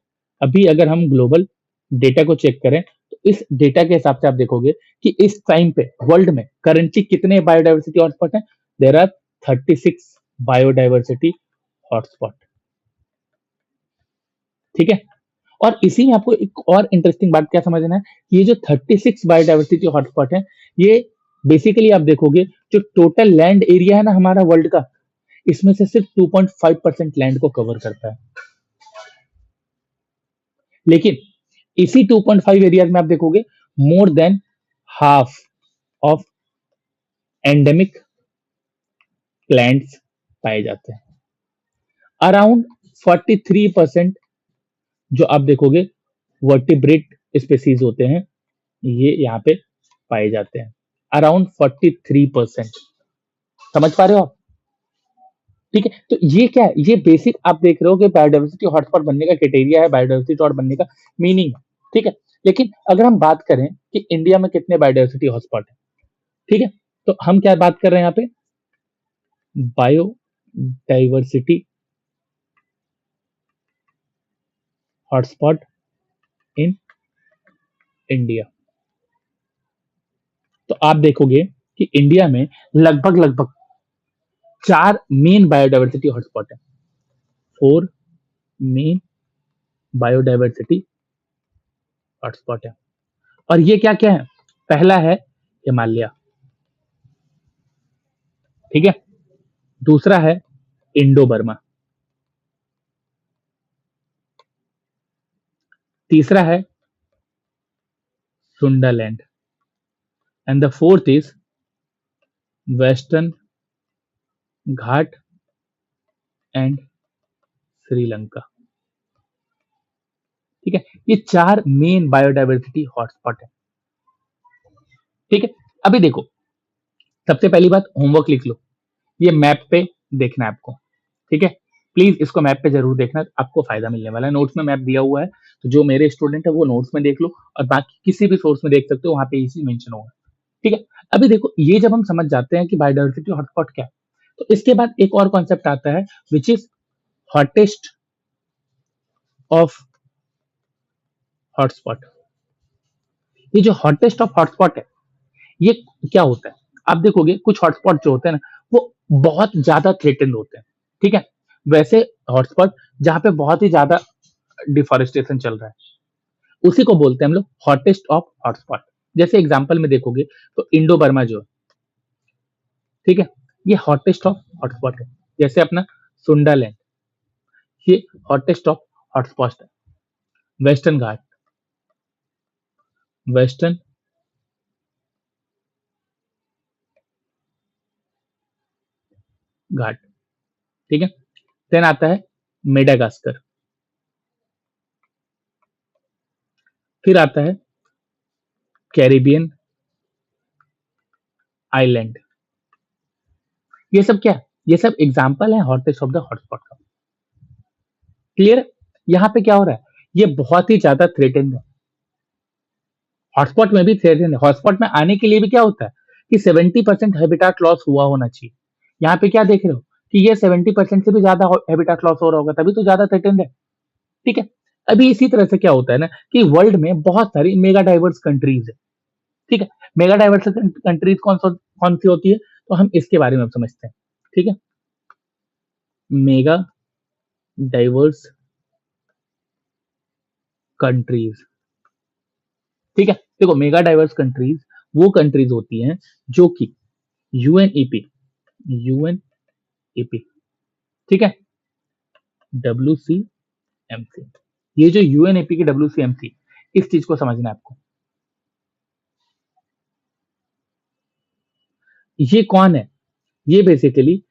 अभी अगर हम ग्लोबल डेटा को चेक करें तो इस डेटा के हिसाब से आप देखोगे कि इस टाइम पे वर्ल्ड में करेंटली कितने बायोडाइवर्सिटी हॉटस्पॉट हैं। देयर आर 36 बायोडाइवर्सिटी हॉटस्पॉट, ठीक है। और इसी में आपको एक और इंटरेस्टिंग बात क्या समझना है, ये जो 36 बायोडाइवर्सिटी हॉटस्पॉट है, ये बेसिकली आप देखोगे जो टोटल लैंड एरिया है ना हमारा वर्ल्ड का, इसमें से सिर्फ 2.5% लैंड को कवर करता है। लेकिन इसी 2.5 एरियाज में आप देखोगे more than half of endemic plants पाए जाते हैं। अराउंड 43% जो आप देखोगे वर्टिब्रेट स्पेसीज होते हैं, ये यहाँ पे पाए जाते हैं। अराउंड 43%, समझ पा रहे हो आप? ठीक है, तो ये क्या है, ये बेसिक आप देख रहे हो कि बायोडाइवर्सिटी हॉटस्पॉट बनने का क्राइटेरिया है, बायोडाइवर्सिटी हॉटस्पॉट बनने का मीनिंग है, ठीक है। लेकिन अगर हम बात करें कि इंडिया में कितने बायोडाइवर्सिटी हॉटस्पॉट है, ठीक है, तो हम क्या बात कर रहे हैं यहाँ पे, बायोडाइवर्सिटी हॉटस्पॉट इन इंडिया। तो आप देखोगे कि इंडिया में लगभग लगभग 4 मेन बायोडाइवर्सिटी हॉटस्पॉट है, 4 मेन बायोडाइवर्सिटी हॉटस्पॉट है। और ये क्या क्या है, पहला है हिमालय, ठीक है, दूसरा है इंडो बर्मा, तीसरा है Sundaland, and the fourth is western Ghat and Sri Lanka, ठीक है। ये 4 मेन बायोडाइवर्सिटी हॉटस्पॉट है, ठीक है। अभी देखो, सबसे पहली बात होमवर्क लिख लो, ये मैप पे देखना है आपको, ठीक है। प्लीज इसको मैप पे जरूर देखना, आपको फायदा मिलने वाला है। नोट्स में मैप दिया हुआ है, तो जो मेरे स्टूडेंट है वो नोट्स में देख लो, और बाकी किसी भी सोर्स में देख सकते हो, वहां पे इसी मेंशन होगा, ठीक है। अभी देखो, ये जब हम समझ जाते हैं कि बायोडाइवर्सिटी हॉटस्पॉट क्या है, तो इसके बाद एक और कॉन्सेप्ट आता है which is hottest of hotspot. ये जो हॉटेस्ट ऑफ हॉटस्पॉट है, ये क्या होता है, आप देखोगे कुछ हॉटस्पॉट जो होते हैं ना, वो बहुत ज्यादा थ्रेटेंड होते हैं, ठीक है। वैसे हॉटस्पॉट जहां पे बहुत ही ज्यादा डिफॉरेस्टेशन चल रहा है, उसी को बोलते हैं हम लोग हॉटेस्ट ऑफ हॉटस्पॉट। जैसे एग्जांपल में देखोगे तो इंडो बर्मा जो है, ठीक है, ये हॉटेस्ट ऑफ हॉटस्पॉट है। जैसे अपना सुंडालैंड, ये हॉटेस्ट ऑफ हॉटस्पॉट है। वेस्टर्न घाट, वेस्टर्न घाट, ठीक है। देन आता है मेडागास्कर, फिर आता है कैरिबियन आइलैंड। ये सब क्या है, ये सब एग्जांपल है हॉटेस्ट ऑफ द हॉटस्पॉट का, क्लियर। यहाँ पे क्या हो रहा है, ये बहुत ही ज्यादा थ्रेटेंड है, हॉटस्पॉट में भी थ्रेटेंड है। हॉटस्पॉट में आने के लिए भी क्या होता है कि 70% हैबिटाट लॉस हुआ होना चाहिए। यहाँ पे क्या देख रहे हो कि ये 70% से भी ज्यादा हैबिटाट लॉस हो रहा होगा, तभी तो ज्यादा थ्रेटेंड है, ठीक है। अभी इसी तरह से क्या होता है ना कि वर्ल्ड में बहुत सारी मेगा डाइवर्स कंट्रीज है, ठीक है। मेगा डाइवर्स कंट्रीज कौन सी होती है, तो हम इसके बारे में अब समझते हैं, ठीक है। मेगा डाइवर्स कंट्रीज, ठीक है। देखो, मेगा डाइवर्स कंट्रीज वो कंट्रीज होती हैं जो कि यूएनईपी, यूएनईपी, ठीक है, डब्ल्यूसीएमसी, ये जो यूएनईपी की डब्ल्यूसीएमसी, इस चीज को समझना है आपको। ये कौन है, ये बेसिकली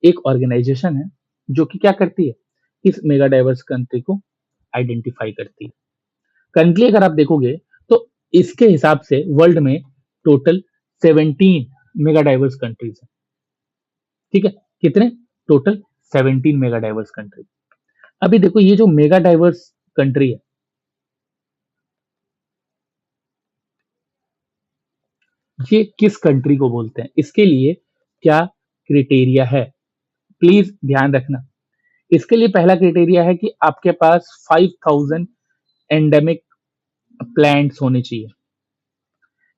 एक ऑर्गेनाइजेशन है जो कि क्या करती है, इस मेगा डाइवर्स कंट्री को आइडेंटिफाई करती है। करंटली अगर आप देखोगे तो इसके हिसाब से वर्ल्ड में टोटल 17 मेगा डाइवर्स कंट्रीज है। ठीक है, कितने? Total 17 mega diverse country. अभी देखो ये जो मेगा डाइवर्स कंट्री है, ये किस कंट्री को बोलते हैं, इसके लिए क्या क्राइटेरिया है, प्लीज ध्यान रखना। इसके लिए पहला क्राइटेरिया है कि आपके पास 5000 एंडेमिक प्लांट्स होने चाहिए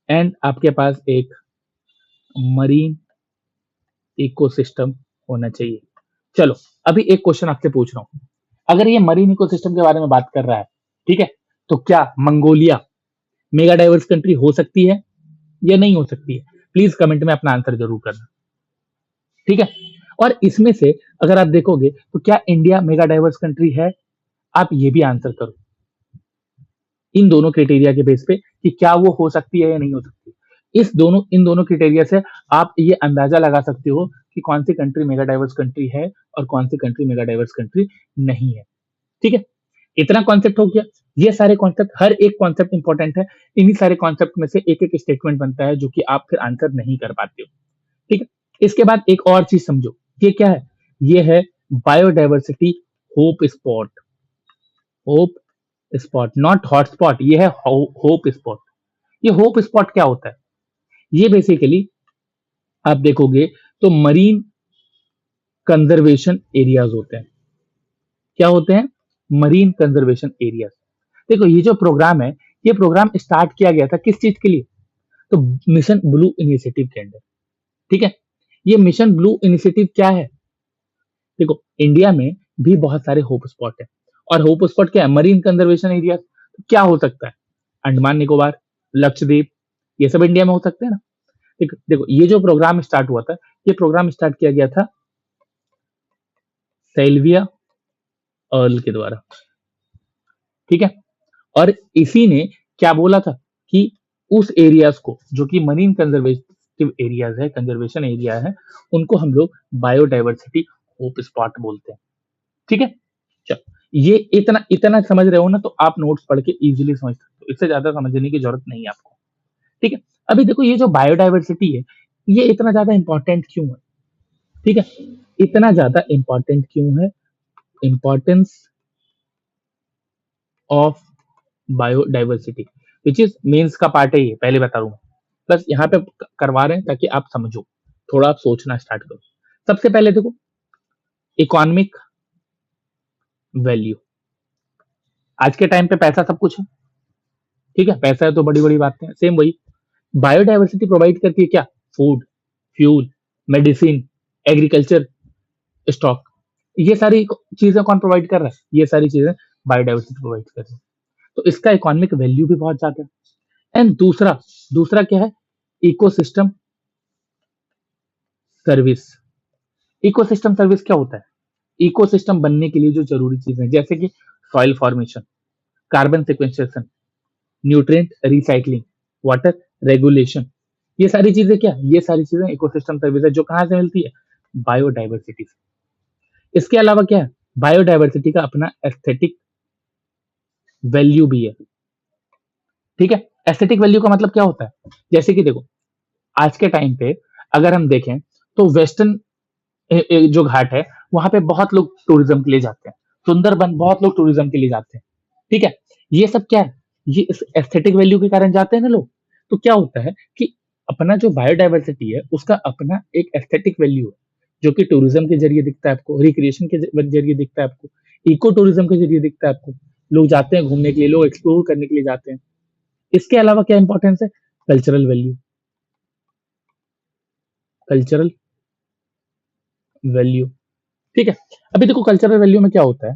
एंड आपके पास एक मरीन इकोसिस्टम होना चाहिए। चलो अभी एक क्वेश्चन आपसे पूछ रहा हूं, अगर ये मरीन इकोसिस्टम के बारे में बात कर रहा है, ठीक है, तो क्या मंगोलिया मेगा डाइवर्स कंट्री हो सकती है या नहीं हो सकती है? प्लीज कमेंट में अपना आंसर जरूर करना। ठीक है, और इसमें से अगर आप देखोगे तो क्या इंडिया मेगा डाइवर्स कंट्री है? आप ये भी आंसर करो इन दोनों क्राइटेरिया के बेस पे कि क्या वो हो सकती है या नहीं हो सकती। इन दोनों क्राइटेरिया से आप ये अंदाजा लगा सकते हो कि कौन सी कंट्री मेगा डाइवर्स कंट्री है और कौन सी कंट्री मेगा डाइवर्स कंट्री नहीं है। ठीक है, इतना कॉन्सेप्ट हो गया। ये सारे कॉन्सेप्ट, हर एक कॉन्सेप्ट इंपॉर्टेंट है। इन्हीं सारे कॉन्सेप्ट में से एक एक स्टेटमेंट बनता है जो कि आप फिर आंसर नहीं कर पाते हो। ठीक है, इसके बाद एक और चीज समझो, ये क्या है? ये है biodiversity hope spot. Hope spot, not hotspot, ये है होप स्पॉट। ये होप स्पॉट क्या होता है? ये बेसिकली आप देखोगे तो मरीन कंजर्वेशन एरियाज होते हैं। क्या होते हैं? Marine conservation areas. देखो ये जो प्रोग्राम है, ये प्रोग्राम स्टार्ट किया गया था किस चीज के लिए? तो मिशन ब्लू इनिशिएटिव के अंडर। ठीक है, ये मिशन ब्लू इनिशिएटिव क्या है? देखो इंडिया में भी बहुत सारे होप स्पॉट है, और होप स्पॉट क्या है? Marine conservation area. क्या हो सकता है? अंडमान निकोबार, लक्षद्वीप, ये सब इंडिया में हो सकते हैं ना। देखो देखो ये जो प्रोग्राम स्टार्ट हुआ था, ये प्रोग्राम स्टार्ट किया गया था सेल्विया अर्ल के द्वारा। ठीक है, और इसी ने क्या बोला था कि उस एरियाज को जो कि मरीन कंजर्वेटिव एरियाज है, कंजर्वेशन एरिया है, उनको हम लोग बायोडाइवर्सिटी होप स्पॉट बोलते हैं। ठीक है, चलो ये इतना इतना समझ रहे हो ना, तो आप नोट्स पढ़ के इजीली समझ सकते हो, इससे ज्यादा समझने की जरूरत नहीं है आपको। ठीक है, अभी देखो ये जो बायोडाइवर्सिटी है, ये इतना ज्यादा इंपॉर्टेंट क्यों है? ठीक है, इतना ज्यादा इंपॉर्टेंट क्यों है? Importance of biodiversity which is mains का पार्ट है, ये पहले बता रहा हूं। बस यहाँ पे करवा रहे हैं ताकि आप समझो, थोड़ा आप सोचना स्टार्ट करो। सबसे पहले देखो इकोनॉमिक वैल्यू। आज के टाइम पे पैसा सब कुछ है। ठीक है, पैसा है तो बड़ी बड़ी बातें हैं, सेम वही बायोडाइवर्सिटी प्रोवाइड करती है। क्या? Food, fuel, medicine, agriculture, stock. ये सारी चीजें कौन प्रोवाइड कर रहा है? ये सारी चीजें बायोडाइवर्सिटी प्रोवाइड कर रही है। तो इसका इकोनॉमिक वैल्यू भी बहुत ज्यादा है। एंड दूसरा दूसरा क्या है? Ecosystem service. इकोसिस्टम सर्विस क्या होता है? इकोसिस्टम बनने के लिए जो जरूरी चीजें, जैसे कि soil formation, carbon sequestration, nutrient recycling, water regulation, ये सारी चीजें क्या? ये सारी चीजें इकोसिस्टम सर्विस है, जो कहाँ से मिलती है? बायोडाइवर्सिटी से। इसके अलावा क्या है? बायोडाइवर्सिटी का अपना एस्थेटिक वैल्यू भी है। ठीक है, एस्थेटिक वैल्यू का मतलब क्या होता है? जैसे कि देखो आज के टाइम पे अगर हम देखें तो वेस्टर्न जो घाट है, वहां पे बहुत लोग टूरिज्म के लिए जाते हैं। सुंदरबन बहुत लोग टूरिज्म के लिए जाते हैं। ठीक है, ये सब क्या है? ये इस एस्थेटिक वैल्यू के कारण जाते हैं ना लोग। तो क्या होता है कि अपना जो बायोडाइवर्सिटी है, उसका अपना एक एस्थेटिक वैल्यू है, जो कि टूरिज्म के जरिए दिखता है आपको, रिक्रिएशन के जरिए दिखता है आपको, इको टूरिज्म के जरिए दिखता है आपको। लोग जाते हैं घूमने के लिए, लोग एक्सप्लोर करने के लिए जाते हैं। इसके अलावा क्या इंपॉर्टेंस है? Cultural value. Cultural value. ठीक है, अभी देखो कल्चरल वैल्यू में क्या होता है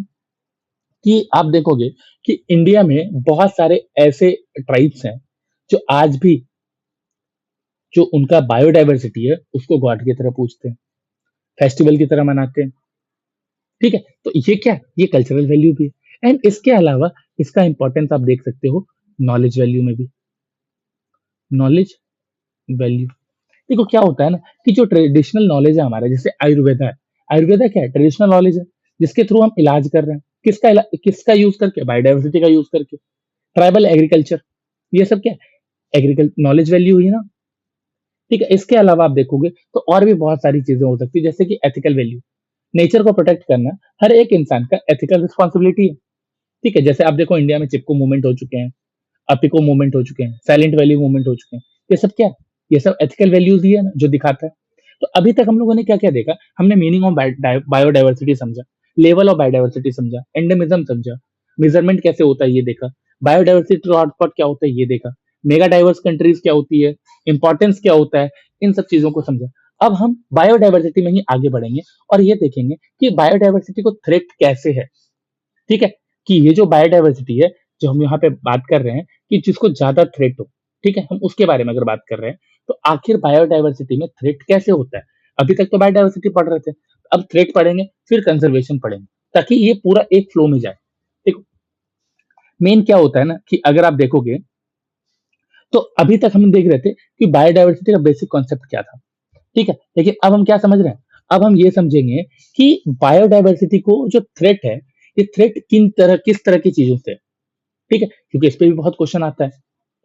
कि आप देखोगे कि इंडिया में बहुत सारे ऐसे ट्राइब्स हैं जो आज भी, जो उनका बायोडाइवर्सिटी है, उसको गॉड की तरह पूजते हैं, फेस्टिवल की तरह मनाते हैं। ठीक है, तो ये क्या है? ये कल्चरल वैल्यू भी है। एंड इसके अलावा इसका इंपॉर्टेंस आप देख सकते हो नॉलेज वैल्यू में भी। नॉलेज वैल्यू, देखो क्या होता है ना कि जो ट्रेडिशनल नॉलेज है हमारा, जैसे आयुर्वेदा है। आयुर्वेदा क्या है? ट्रेडिशनल नॉलेज है जिसके थ्रू हम इलाज कर रहे हैं। किसका यूज करके? बायोडाइवर्सिटी का यूज करके। ट्राइबल एग्रीकल्चर, ये सब क्या है? एग्रीकल्चर नॉलेज वैल्यू हुई ना। ठीक है, इसके अलावा आप देखोगे तो और भी बहुत सारी चीजें हो सकती है, जैसे कि एथिकल वैल्यू। नेचर को प्रोटेक्ट करना हर एक इंसान का एथिकल रिस्पॉन्सिबिलिटी है। ठीक है, जैसे आप देखो इंडिया में चिपको मूवमेंट हो चुके हैं, अपिको मूवमेंट हो चुके हैं, साइलेंट वैली मूवमेंट हो चुके हैं। ये सब क्या है? ये सब एथिकल वैल्यूज ही है ना, जो दिखाता है। तो अभी तक हम लोगों ने क्या क्या देखा? हमने मीनिंग ऑफ बायोडाइवर्सिटी समझा, लेवल ऑफ बायोडाइवर्सिटी समझा, एंडेमिज्म समझा, मेजरमेंट कैसे होता है ये देखा, बायोडाइवर्सिटी हॉटस्पॉट क्या होता है ये देखा, मेगा डाइवर्स कंट्रीज क्या होती है, इंपॉर्टेंस क्या होता है, इन सब चीजों को समझा। अब हम बायोडाइवर्सिटी में ही आगे बढ़ेंगे और ये देखेंगे कि बायोडाइवर्सिटी को थ्रेट कैसे है। ठीक है, कि ये जो बायोडाइवर्सिटी है, जो हम यहाँ पे बात कर रहे हैं, कि जिसको ज्यादा थ्रेट हो, ठीक है, हम उसके बारे में अगर बात कर रहे हैं, तो आखिर बायोडाइवर्सिटी में थ्रेट कैसे होता है? अभी तक तो बायोडाइवर्सिटी पढ़ रहे थे, अब थ्रेट पढ़ेंगे, फिर कंजर्वेशन पढ़ेंगे, ताकि ये पूरा एक फ्लो में जाए। देखो, मेन क्या होता है ना, कि अगर आप देखोगे तो अभी तक हम देख रहे थे कि बायोडाइवर्सिटी का बेसिक कॉन्सेप्ट क्या था। ठीक है, लेकिन अब हम क्या समझ रहे हैं? अब हम ये समझेंगे कि बायोडाइवर्सिटी को जो थ्रेट है, ये थ्रेट किस तरह की चीजों से है। ठीक है, क्योंकि इस पे भी बहुत क्वेश्चन आता है।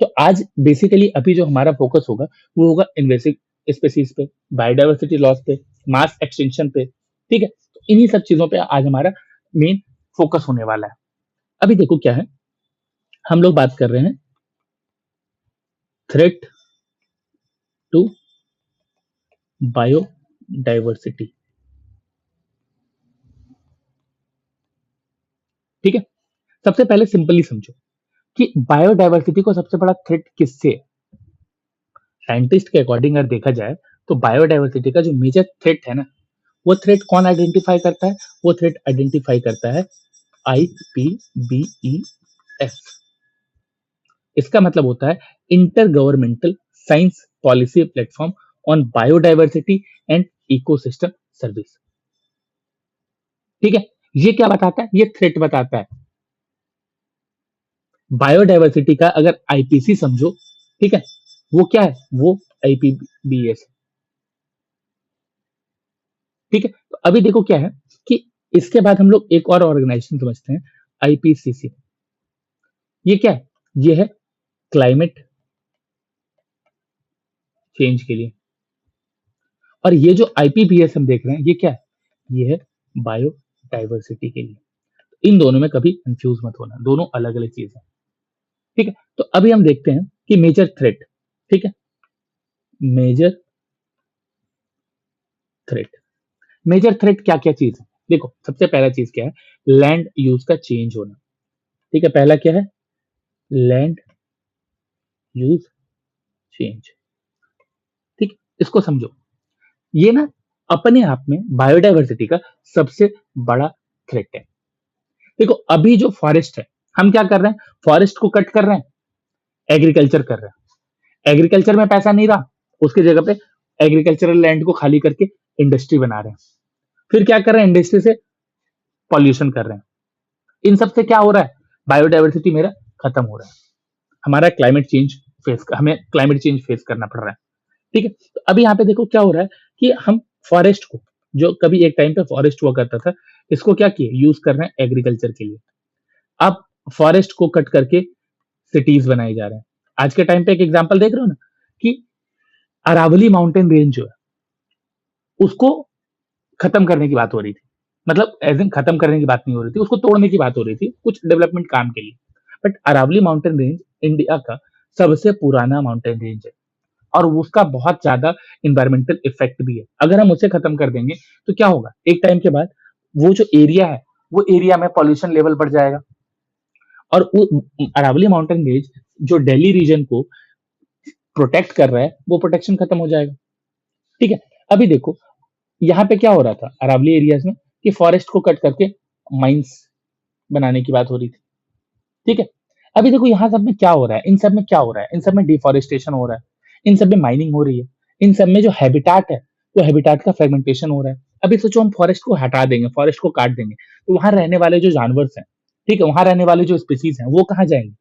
तो आज बेसिकली अभी जो हमारा फोकस होगा, वो होगा इन्वेसिव स्पेसीज पे, बायोडाइवर्सिटी लॉस पे, मास एक्सटिंक्शन पे। ठीक है, तो इन्हीं सब चीजों पे आज हमारा मेन फोकस होने वाला है। अभी देखो क्या है, हम लोग बात कर रहे हैं थ्रेट टू बायोडाइवर्सिटी। ठीक है, सबसे पहले सिंपली समझो कि बायोडाइवर्सिटी को सबसे बड़ा थ्रेट किससे है? साइंटिस्ट के अकॉर्डिंग अगर देखा जाए, तो बायोडाइवर्सिटी का जो मेजर थ्रेट है ना, वो थ्रेट कौन आइडेंटिफाई करता है? वो थ्रेट आइडेंटिफाई करता है IPBES। इसका मतलब होता है inter governmental science policy platform on biodiversity and ecosystem service. ठीक है, ये क्या बताता है? ये थ्रेट बताता है बायोडाइवर्सिटी का। अगर आईपीसी समझो, ठीक है, वो क्या है? वो IPBES। ठीक है, तो अभी देखो क्या है कि इसके बाद हम लोग एक और ऑर्गेनाइजेशन समझते हैं, IPCC। ये क्या है? ये है क्लाइमेट चेंज के लिए। और ये जो IPBES हम देख रहे हैं, ये क्या है? ये है बायोडाइवर्सिटी के लिए। इन दोनों में कभी कंफ्यूज मत होना, दोनों अलग अलग चीज है। ठीक है, तो अभी हम देखते हैं कि मेजर थ्रेट। ठीक है, मेजर थ्रेट, मेजर थ्रेट क्या क्या चीज है? देखो, सबसे पहला चीज क्या है? लैंड यूज का चेंज होना। ठीक है, पहला क्या है? Land use change. ठीक, इसको समझो। ये ना अपने आप में बायोडाइवर्सिटी का सबसे बड़ा थ्रेट है। देखो, अभी जो फॉरेस्ट है, हम क्या कर रहे हैं? फॉरेस्ट को कट कर रहे हैं, एग्रीकल्चर कर रहे हैं। एग्रीकल्चर में पैसा नहीं रहा, उसकी जगह पे एग्रीकल्चरल लैंड को खाली करके इंडस्ट्री बना रहे हैं। फिर क्या कर रहे हैं? इंडस्ट्री से पॉल्यूशन कर रहे हैं। इन सब से क्या हो रहा है? बायोडाइवर्सिटी मेरा खत्म हो रहा है। हमारा क्लाइमेट चेंज हमें क्लाइमेट चेंज फेस करना पड़ रहा है। ठीक है, तो अभी यहाँ पे देखो क्या हो रहा है कि हम फॉरेस्ट को, जो कभी एक टाइम पे फॉरेस्ट हुआ करता था, इसको क्या किए? यूज कर रहे हैं एग्रीकल्चर के लिए। अब फॉरेस्ट को कट करके सिटीज बनाए जा रहे हैं। आज के टाइम पे एक एग्जांपल देख रहे हो ना, कि अरावली माउंटेन रेंज जो है, उसको खत्म करने की बात हो रही थी। मतलब एज इन खत्म करने की बात नहीं हो रही थी, उसको तोड़ने की बात हो रही थी कुछ डेवलपमेंट काम के लिए। But Aravalli mountain range India का सबसे पुराना माउंटेन रेंज है, और उसका बहुत ज्यादा इन्वायरमेंटल इफेक्ट भी है। अगर हम उसे खत्म कर देंगे, तो क्या होगा? एक टाइम के बाद वो जो एरिया है, वो एरिया में पॉल्यूशन लेवल बढ़ जाएगा, और अरावली माउंटेन रेंज जो दिल्ली रीजन को प्रोटेक्ट कर रहा है, वो प्रोटेक्शन खत्म हो जाएगा। ठीक है, अभी देखो यहाँ पे क्या हो रहा था अरावली एरियाज में, कि फॉरेस्ट को कट करके माइंस बनाने की बात हो रही थी। ठीक है, अभी देखो यहाँ सब में क्या हो रहा है, इन सब में क्या हो रहा है? इन सब में डिफॉरेस्टेशन हो रहा है, इन सब में माइनिंग हो रही है, इन सब में जो हैबिटाट है, वो हैबिटाट का फ्रेगमेंटेशन हो रहा है। अभी सोचो हम फॉरेस्ट को हटा देंगे, फॉरेस्ट को काट देंगे, तो वहां रहने वाले जो जानवर हैं, ठीक है, वहां रहने वाले जो स्पीसीज हैं, वो कहाँ जाएंगे?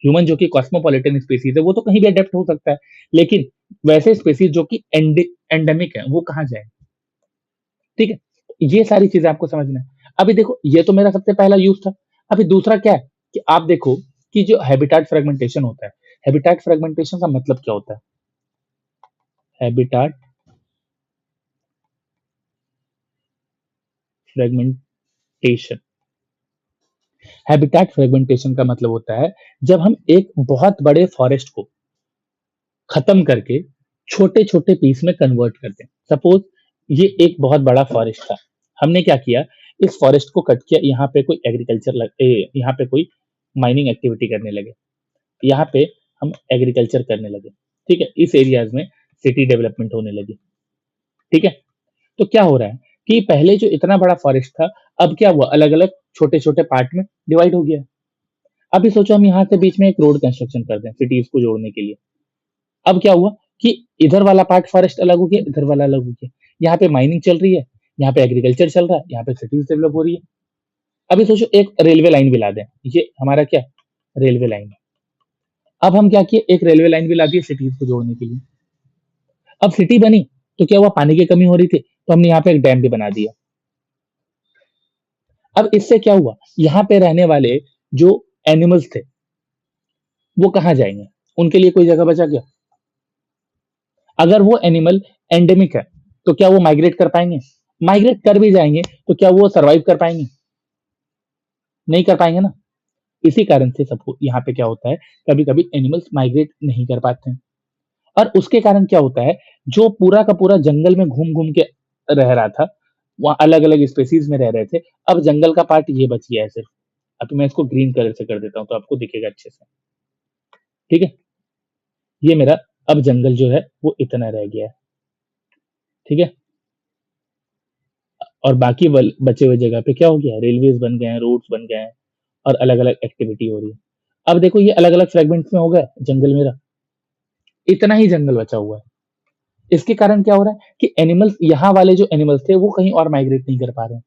ह्यूमन जो कि कॉस्मोपॉलिटन स्पीसीज है, वो तो कहीं भी अडेप्ट हो सकता है, लेकिन वैसे स्पीसीज जो कि एंडेमिक है, वो कहाँ जाएंगे? ठीक है, ये सारी चीजें आपको समझना है। अभी देखो ये तो मेरा सबसे पहला यूज था। अभी दूसरा क्या है कि आप देखो कि जो हैबिटाट फ्रेगमेंटेशन होता है, हैबिटाट फ्रेगमेंटेशन का मतलब क्या होता है? हैबिटाट फ्रेगमेंटेशन, हैबिटाट फ्रेगमेंटेशन का मतलब होता है जब हम एक बहुत बड़े फॉरेस्ट को खत्म करके छोटे-छोटे पीस में कन्वर्ट करते हैं। सपोज़ ये एक बहुत बड़ा फॉरेस्ट था। हमने क्या किया, इस फॉरेस्ट को कट किया, यहाँ पे कोई यहाँ पे कोई माइनिंग एक्टिविटी करने लगे। यहाँ पे हम एग्रीकल्चर करने लगे। ठीक है? इस एरियाज़ में सिटी डेवलपमेंट होने लगी। ठीक है? तो क्या हो रहा है कि पहले जो इतना बड़ा फॉरेस्ट था, अब क्या हुआ, अलग-अलग छोटे-छोटे पार्ट में डिवाइड हो गया। अभी सोचो हम यहाँ से बीच में एक रोड कंस्ट्रक्शन कर दें सिटीज़ को जोड़ने के लिए। अब क्या हुआ कि इधर वाला पार्ट फॉरेस्ट अलग हो गया, इधर वाला अलग हो गया। यहाँ पे माइनिंग चल रही है, यहाँ पे एग्रीकल्चर चल रहा है, यहाँ पे सिटीज़ डेवलप हो रही है। अभी सोचो एक रेलवे लाइन भी ला दें, ये हमारा क्या है? रेलवे लाइन है। अब हम क्या किए, एक रेलवे लाइन भी ला दिए सिटीज़ को जोड़ने के लिए। अब सिटी बनी, तो क्या हुआ, पानी की कमी हो रही थी, तो हमने यहाँ पे एक डैम भी बना दिया। अब इससे क्या हुआ, यहाँ पे रहने वाले जो एनिमल्स थे, वो कहाँ जाएँगे? उनके लिए कोई जगह बचा क्या? अगर वो एनिमल एंडेमिक है, तो क्या वो माइग्रेट कर पाएँगे? माइग्रेट कर भी जाएँगे, तो क्या वो सर्वाइव कर पाएँगे? नहीं कर पाएँगे ना। इसी कारण से सबको यहाँ पे क्या होता है, कभी-कभी एनिमल्स माइग्रेट नहीं कर पाते हैं। और उसके कारण क्या होता है, जो पूरा का पूरा जंगल में घूम-घूम के रह रहा था, वहाँ अलग-अलग स्पेसीज़ में रह रहे थे, अब जंगल का पार्ट ये बच गया है सिर्फ़। अब मैं इसको ग्रीन कलर से कर देता हूँ, तो आपको दिखेगा अच्छे से। ठीक है? ये मेरा अब जंगल जो है, वो इतना रह गया है। ठीक है? और बाकी वल बचे हुए जगह पे क्या हो गया, रेलवेज़ बन गए हैं, रोड्स बन गए हैं और अलग-अलग एक्टिविटी हो रही है। अब देखो ये अलग-अलग फ्रेगमेंट्स में हो गया जंगल मेरा, इतना ही जंगल बचा हुआ है। इसके कारण क्या हो रहा है कि एनिमल्स, यहाँ वाले जो एनिमल्स थे वो कहीं और माइग्रेट नहीं कर पा रहे हैं।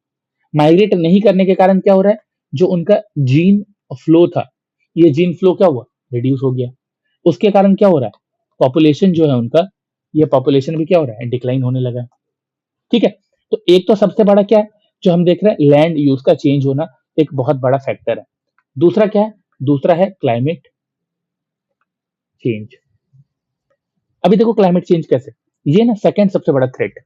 माइग्रेट नहीं करने के कारण क्या हो रहा है, जो उनका जीन फ्लो था, ये जीन फ्लो क्या हुआ, रिड्यूस हो गया। उसके कारण क्या हो रहा है, पॉपुलेशन जो है उनका, ये पॉपुलेशन भी क्या हो रहा है, डिक्लाइन होने लगा है। ठीक है? तो एक तो सबसे बड़ा क्या है, जो हम देख रहे हैं, लैंड यूज़ का चेंज होना एक बहुत बड़ा फैक्टर है। दूसरा क्या है, दूसरा है क्लाइमेट चेंज। अभी देखो क्लाइमेट चेंज कैसे, ये ना सेकंड सबसे बड़ा थ्रेट है।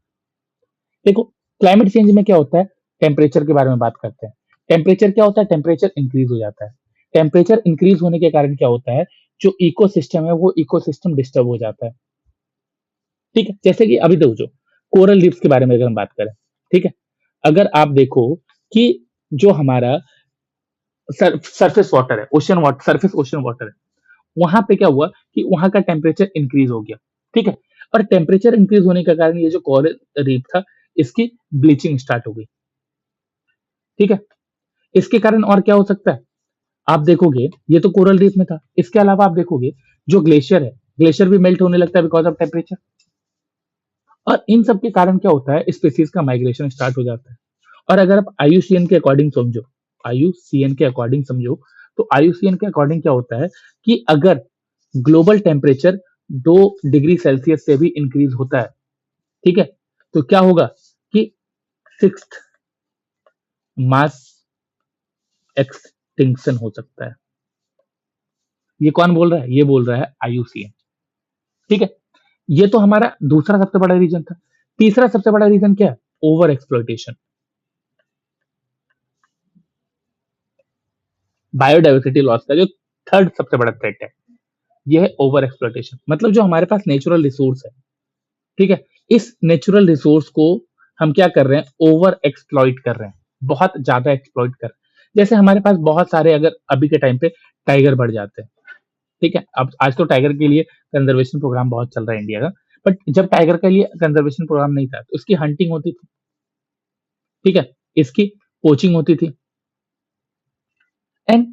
देखो क्लाइमेट चेंज में क्या होता है, टेम्परेचर के बारे में बात करते हैं। टेम्परेचर क्या होता है, टेम्परेचर इंक्रीज हो जाता है। टेम्परेचर इंक्रीज होने के कारण क्या होता है, जो इकोसिस्टम है वो इकोसिस्टम डिस्टर्ब हो जाता है। ठीक है? जैसे कि अभी देखो कोरल रीफ्स के बारे में अगर हम बात करें, ठीक है? अगर आप देखो कि जो हमारा सरफेस वाटर है, ocean water, surface ocean water है, वहां पे क्या हुआ कि वहां का टेम्परेचर इंक्रीज हो गया। ठीक है? और टेम्परेचर इंक्रीज होने के कारण ये जो कोरल रीफ था, इसकी ब्लीचिंग स्टार्ट हो गई। ठीक है? इसके कारण और क्या हो सकता है, आप देखोगे ये तो कोरल रीफ में था, इसके अलावा आप देखोगे जो ग्लेशियर है, ग्लेशियर भी मेल्ट होने लगता है बिकॉज ऑफ टेम्परेचर। और इन सब के कारण क्या होता है, स्पीशीज का माइग्रेशन स्टार्ट हो जाता है। और अगर आप आईयूसीएन के अकॉर्डिंग समझो, आईयूसीएन के अकॉर्डिंग समझो, तो आईयूसीएन के अकॉर्डिंग क्या होता है कि अगर ग्लोबल टेम्परेचर 2 डिग्री सेल्सियस से भी इंक्रीज होता है, ठीक है, तो क्या होगा कि सिक्स्थ मास एक्सटिंक्शन हो सकता है। ये कौन बोल रहा है, ये बोल रहा है आईयूसीएन। ठीक है? ये तो हमारा दूसरा सबसे बड़ा रीजन था। तीसरा सबसे बड़ा रीजन क्या है, ओवर एक्सप्लॉइटेशन। बायोडाइवर्सिटी लॉस का जो थर्ड सबसे बड़ा थ्रेट है, ये है ओवर एक्सप्लॉइटेशन। मतलब जो हमारे पास नेचुरल रिसोर्स है, ठीक है, इस नेचुरल रिसोर्स को हम क्या कर रहे हैं, ओवर एक्सप्लॉइट कर रहे हैं, बहुत ज्यादा एक्सप्लॉइट कर रहे हैं। जैसे हमारे पास बहुत सारे, अगर अभी के टाइम पे टाइगर बढ़ जाते हैं, ठीक है, अब आज तो टाइगर के लिए कंजर्वेशन प्रोग्राम बहुत चल रहा है इंडिया का, बट जब टाइगर के लिए कंजर्वेशन प्रोग्राम नहीं था, तो इसकी हंटिंग होती थी, ठीक है, इसकी पोचिंग होती थी, एंड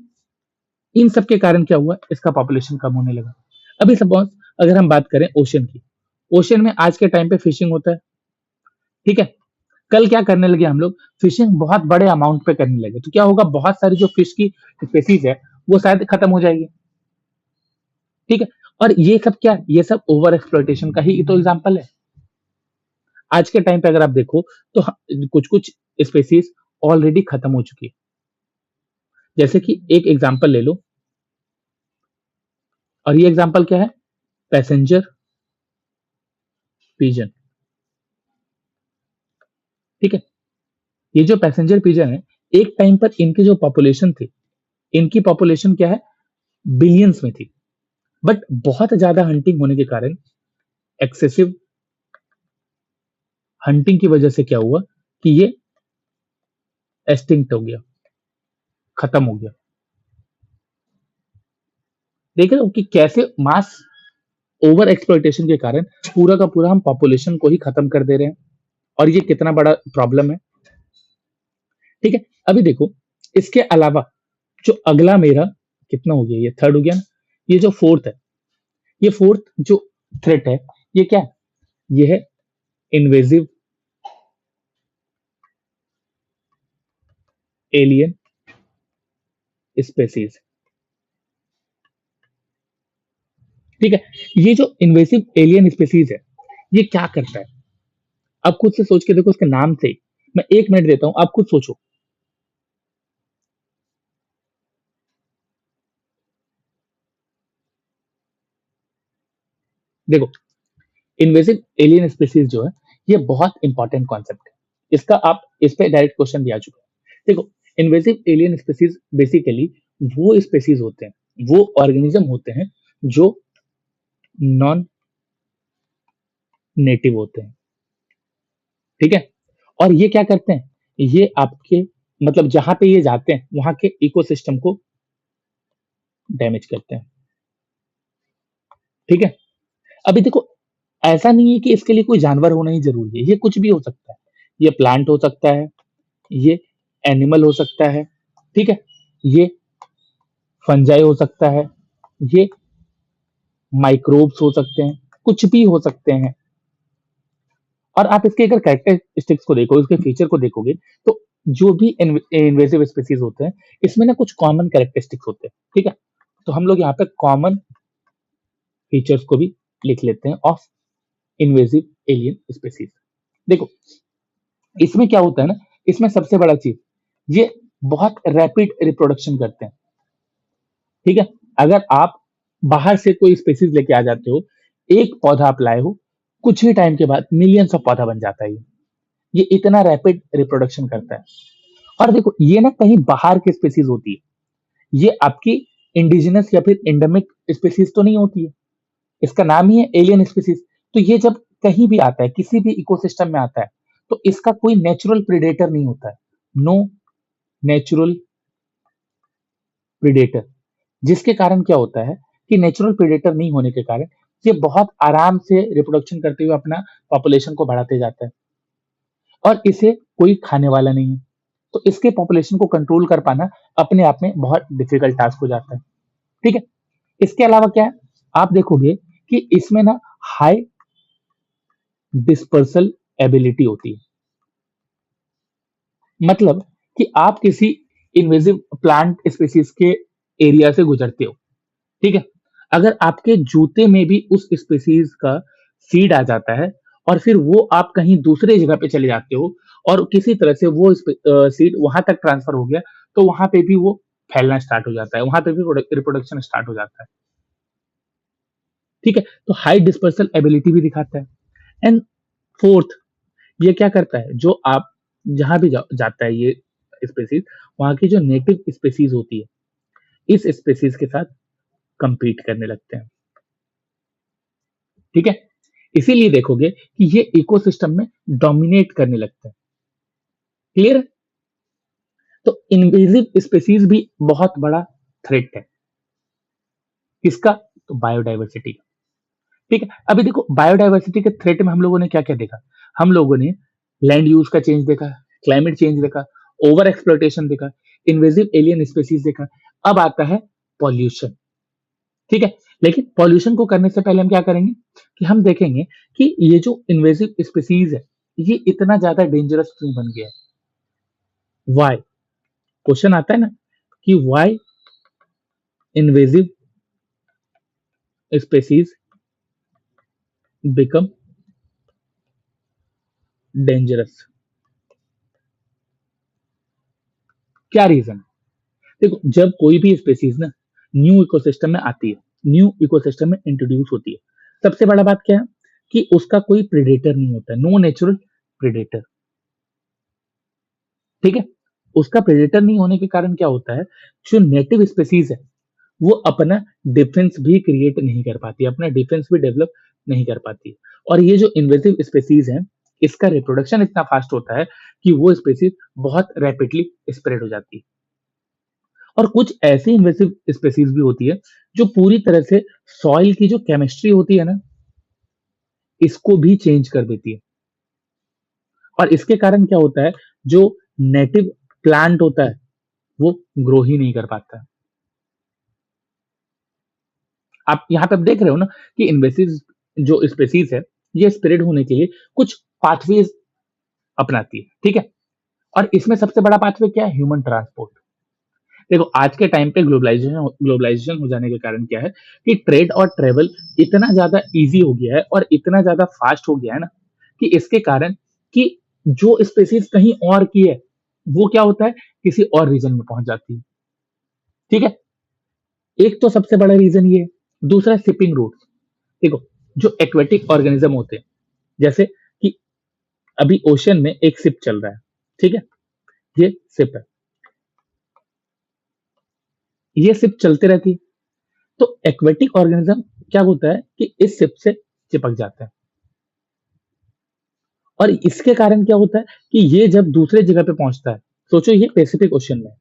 इन सब के कारण क्या हुआ, इसका पॉपुलेशन कम होने लगा। अभी सपोज अगर हम बात करें ओशन की, ओशन में आज के टाइम पे फिशिंग होता है, ठीक है, कल क्या करने लगे हम लोग, फिशिंग बहुत बड़े अमाउंट पे करने लगे, तो क्या होगा, बहुत सारी जो फिश की स्पेसीज है वो शायद खत्म हो जाएगी। ठीक है? और ये सब क्या, ये सब ओवर एक्सप्लॉइटेशन का ही तो एग्जांपल है। आज के टाइम पे अगर आप देखो तो कुछ कुछ स्पेसीज ऑलरेडी खत्म हो चुकी है। जैसे कि एक एग्जांपल ले लो, और ये एग्जांपल क्या है? Passenger pigeon. ठीक है, ये जो पैसेंजर पिजन है, एक टाइम पर इनकी जो पॉपुलेशन थी, इनकी पॉपुलेशन क्या है? बिलियंस में थी। बट बहुत ज्यादा हंटिंग होने के कारण, एक्सेसिव हंटिंग की वजह से क्या हुआ कि ये एक्सटिंक्ट हो गया, खत्म हो गया। देख रहे हो कि कैसे मास ओवर एक्सप्लॉइटेशन के कारण पूरा का पूरा हम पॉपुलेशन को ही खत्म कर दे रहे हैं, और ये कितना बड़ा प्रॉब्लम है। ठीक है, अभी देखो, इसके अलावा जो अगला मेरा कितना हो गया, ये थर्ड हो गया ना, ये जो फोर्थ है, ये फोर्थ जो थ्रेट है, ये क्या है? ये है इन्वेजिव एलियन स्पेसीज। ठीक है, ये जो इन्वेसिव एलियन स्पेसीज है, ये क्या करता है? आप खुद से सोच के देखो, उसके नाम से मैं 1 मिनट देता हूं, आप खुद सोचो। देखो, इन्वेसिव एलियन स्पेसीज जो है, ये बहुत इंपॉर्टेंट कॉन्सेप्ट है। इसका आप इस पे डायरेक्ट क्वेश्चन भी आ चुका है। देखो, इन्वेसिव एलियन स्पेसीज बेसिकली वो स्पेसीज होते हैं, वो ऑर्गेनिज्म होते हैं जो नॉन नेटिव होते हैं। ठीक है, और ये क्या करते हैं? ये आपके मतलब जहां पे ये जाते हैं, वहां के इकोसिस्टम को डैमेज करते हैं। ठीक है, अभी देखो, ऐसा नहीं है कि इसके लिए कोई जानवर होना ही जरूरी है, ये कुछ भी हो सकता है। ये प्लांट हो सकता है, ये एनिमल हो सकता है, ठीक है, ये फंजाई हो सकता है, ये माइक्रोब्स हो सकते हैं, कुछ भी हो सकते हैं। और आप इसके अगर कैरेक्टरिस्टिक्स को देखो, इसके फीचर को देखोगे, तो जो भी इन्वेसिव स्पीसीज होते हैं, इसमें ना कुछ कॉमन कैरेक्टरिस्टिक्स होते हैं। ठीक है, तो हम लोग यहाँ पे कॉमन फीचर्स को भी लिख लेते हैं ऑफ इन्वेसिव एलियन स्पीसीज। देखो, इसमें क्या होता है ना, इसमें सबसे बड़ा चीज, ये बहुत रैपिड रिप्रोडक्शन करते हैं। ठीक है, अगर आप बाहर से कोई स्पेसीज लेके आ जाते हो, एक पौधा आप लाए हो, कुछ ही टाइम के बाद मिलियंस ऑफ पौधा बन जाता है। ये इतना रैपिड रिप्रोडक्शन करता है। और देखो, ये ना कहीं बाहर की स्पेसीज होती है, ये आपकी इंडिजिनस या फिर एंडेमिक स्पेसीज तो नहीं होती है। इसका नाम ही है एलियन स्पेसीज। तो ये जब कहीं भी आता है, किसी भी इकोसिस्टम में आता है, तो इसका कोई नेचुरल प्रेडेटर नहीं होता है। No natural predator. जिसके कारण क्या होता है कि नेचुरल प्रेडेटर नहीं होने के कारण ये बहुत आराम से रिप्रोडक्शन करते हुए अपना पॉपुलेशन को बढ़ाते जाता है, और इसे कोई खाने वाला नहीं है। तो इसके पॉपुलेशन को कंट्रोल कर पाना अपने आप में बहुत डिफिकल्ट टास्क हो जाता है। ठीक है, इसके अलावा क्या है, आप देखोगे कि इसमें ना हाई डिस्पर्सल एबिलिटी होती है। मतलब कि आप किसी इन्वेजिव प्लांट स्पीसीज के एरिया से गुजरते हो, ठीक है, अगर आपके जूते में भी उस स्पीसीज का सीड आ जाता है, और फिर वो आप कहीं दूसरे जगह पे चले जाते हो, और किसी तरह से वो सीड वहां तक ट्रांसफर हो गया, तो वहां पे भी वो फैलना स्टार्ट हो जाता है, वहां पे भी रिप्रोडक्शन स्टार्ट हो जाता है। ठीक है, तो हाई डिस्पर्सल एबिलिटी भी दिखाता है। एंड फोर्थ, ये क्या करता है, जो आप जहां भी जाता है ये स्पेसीज, वहां की जो नेटिव स्पेसीज होती है, इस स्पेसीज के साथ compete करने लगते हैं। ठीक है, इसीलिए देखोगे कि ये इकोसिस्टम में डोमिनेट करने लगते हैं। क्लियर है? तो इन्वेजिव स्पेसीज भी बहुत बड़ा थ्रेट है। किसका? तो बायोडाइवर्सिटी का। ठीक है, अभी देखो, बायोडाइवर्सिटी के थ्रेट में हम लोगों ने क्या क्या देखा? हम लोगों ने लैंड यूज का चेंज देखा, क्लाइमेट चेंज देखा, ओवर एक्सप्लोटेशन देखा, इन्वेजिव एलियन स्पेसीज देखा। अब आता है पॉल्यूशन। ठीक है, लेकिन पॉल्यूशन को करने से पहले हम क्या करेंगे कि हम देखेंगे कि ये जो इन्वेसिव स्पीसीज है, ये इतना ज्यादा डेंजरस क्यों बन गया है। वाई? क्वेश्चन आता है ना कि why invasive species become dangerous. क्या रीजन? देखो, जब कोई भी स्पेसीज ना न्यू इकोसिस्टम में आती है, न्यू इकोसिस्टम में इंट्रोड्यूस होती है, सबसे बड़ा बात क्या है कि उसका कोई प्रेडेटर नहीं होता, नो नेचुरल प्रेडेटर। ठीक है, उसका प्रेडेटर नहीं होने के कारण क्या होता है, जो नेटिव स्पेसीज है वो अपना डिफेंस भी क्रिएट नहीं कर पाती, अपना डिफेंस भी डेवलप नहीं कर पाती। और ये जो इन्वेसिव स्पेसीज है, इसका रिप्रोडक्शन इतना फास्ट होता है कि वो स्पेसीज बहुत रैपिडली स्प्रेड हो जाती है। और कुछ ऐसी इन्वेसिव स्पेसीज भी होती है जो पूरी तरह से सॉइल की जो केमिस्ट्री होती है ना, इसको भी चेंज कर देती है। और इसके कारण क्या होता है, जो नेटिव प्लांट होता है वो ग्रो ही नहीं कर पाता है। आप यहाँ पे देख रहे हो ना कि इन्वेसिव जो स्पेसीज है, ये स्प्रेड होने के लिए कुछ पाथवेज अपनाती है। ठीक है, और इसमें सबसे बड़ा पाथवे क्या है, ह्यूमन ट्रांसपोर्ट। देखो, आज के टाइम पे ग्लोबलाइजेशन हो जाने के कारण क्या है कि ट्रेड और ट्रेवल इतना ज्यादा इजी हो गया है और इतना ज्यादा फास्ट हो गया है ना, कि इसके कारण कि जो स्पेसीज कहीं और की है वो क्या होता है, किसी और रीजन में पहुंच जाती है। ठीक है, एक तो सबसे बड़ा रीजन ये है। दूसरा, शिपिंग रूट। देखो, जो एक्वेटिक ऑर्गेनिज्म होते हैं, जैसे कि अभी ओशन में एक शिप चल रहा है। ठीक है, ये शिप है, ये शिप चलते रहती है। तो एक्वेटिक ऑर्गेनिज्म क्या होता है कि इस शिप से चिपक जाते हैं। और इसके कारण क्या होता है कि ये जब दूसरे जगह पे पहुंचता है, सोचो ये पैसिफिक ओशन में है,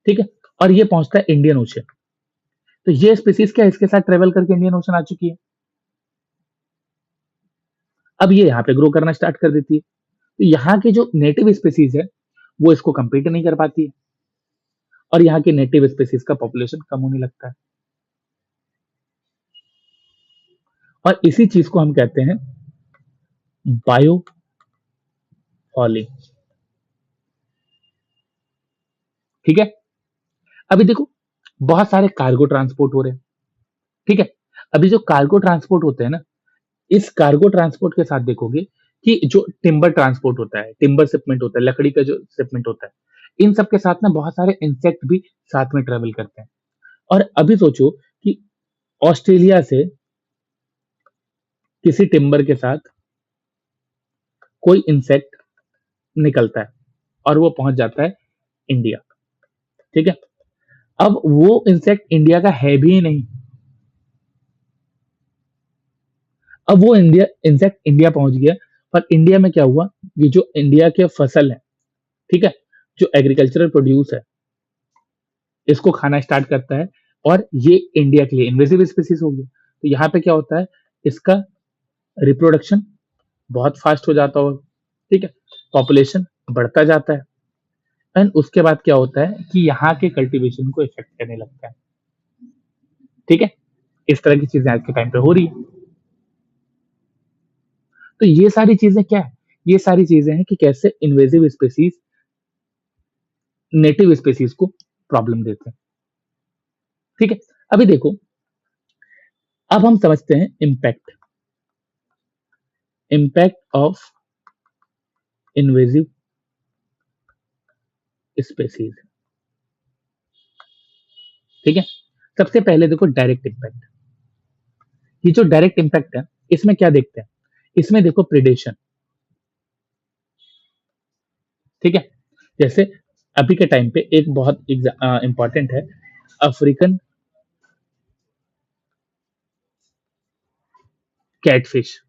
ठीक है, और ये पहुंचता है इंडियन ओशन, तो ये स्पीसीज क्या इसके साथ ट्रेवल करके इंडियन ओशन आ चुकी है। अब ये यहाँ पे ग्रो करना स्टार्ट कर देती है, तो यहाँ की जो नेटिव स्पीसीज है वो इसको compete नहीं कर पाती है, और यहाँ की नेटिव स्पीसीज का पॉपुलेशन कम होने लगता है। और इसी चीज को हम कहते हैं बायो फॉलिंग। ठीक है, अभी देखो, बहुत सारे कार्गो ट्रांसपोर्ट हो रहे हैं। ठीक है, अभी जो कार्गो ट्रांसपोर्ट होते हैं ना, इस कार्गो ट्रांसपोर्ट के साथ देखोगे कि जो टिम्बर ट्रांसपोर्ट होता है, टिम्बर शिपमेंट होता है, लकड़ी का जो शिपमेंट होता है, इन सब के साथ ना बहुत सारे इंसेक्ट भी साथ में ट्रेवल करते हैं। और अभी सोचो कि ऑस्ट्रेलिया से किसी टिम्बर के साथ कोई इंसेक्ट निकलता है और वो पहुंच जाता है इंडिया। ठीक है, अब वो इंसेक्ट इंडिया का है भी नहीं। अब वो इंडिया इंसेक्ट इंडिया पहुंच गया, और इंडिया में क्या हुआ, ये जो इंडिया के फसल है, ठीक है, जो एग्रीकल्चरल प्रोड्यूस है, इसको खाना स्टार्ट करता है, और ये इंडिया के लिए इन्वेसिव स्पीसीज हो गई। तो यहाँ पे क्या होता है, इसका रिप्रोडक्शन बहुत फास्ट हो जाता हो, ठीक है, पॉपुलेशन बढ़ता जाता है, एंड उसके बाद क्या होता है कि यहाँ के कल्टीवेशन को इफेक्ट करने लगता है। ठीक है, इस तरह की चीजें आज के टाइम पे हो रही है। तो ये सारी चीजें क्या है, ये सारी चीजें हैं कि कैसे इन्वेसिव स्पीसीज नेटिव स्पीसीज को प्रॉब्लम देते हैं। ठीक है, अभी देखो, अब हम समझते हैं impact, impact of invasive species. ठीक है, सबसे पहले देखो डायरेक्ट इम्पैक्ट। ये जो डायरेक्ट इम्पैक्ट है, इसमें क्या देखते हैं, इसमें देखो प्रिडेशन। ठीक है, जैसे अभी के टाइम पे एक बहुत इंपॉर्टेंट है, अफ्रीकन कैटफिश।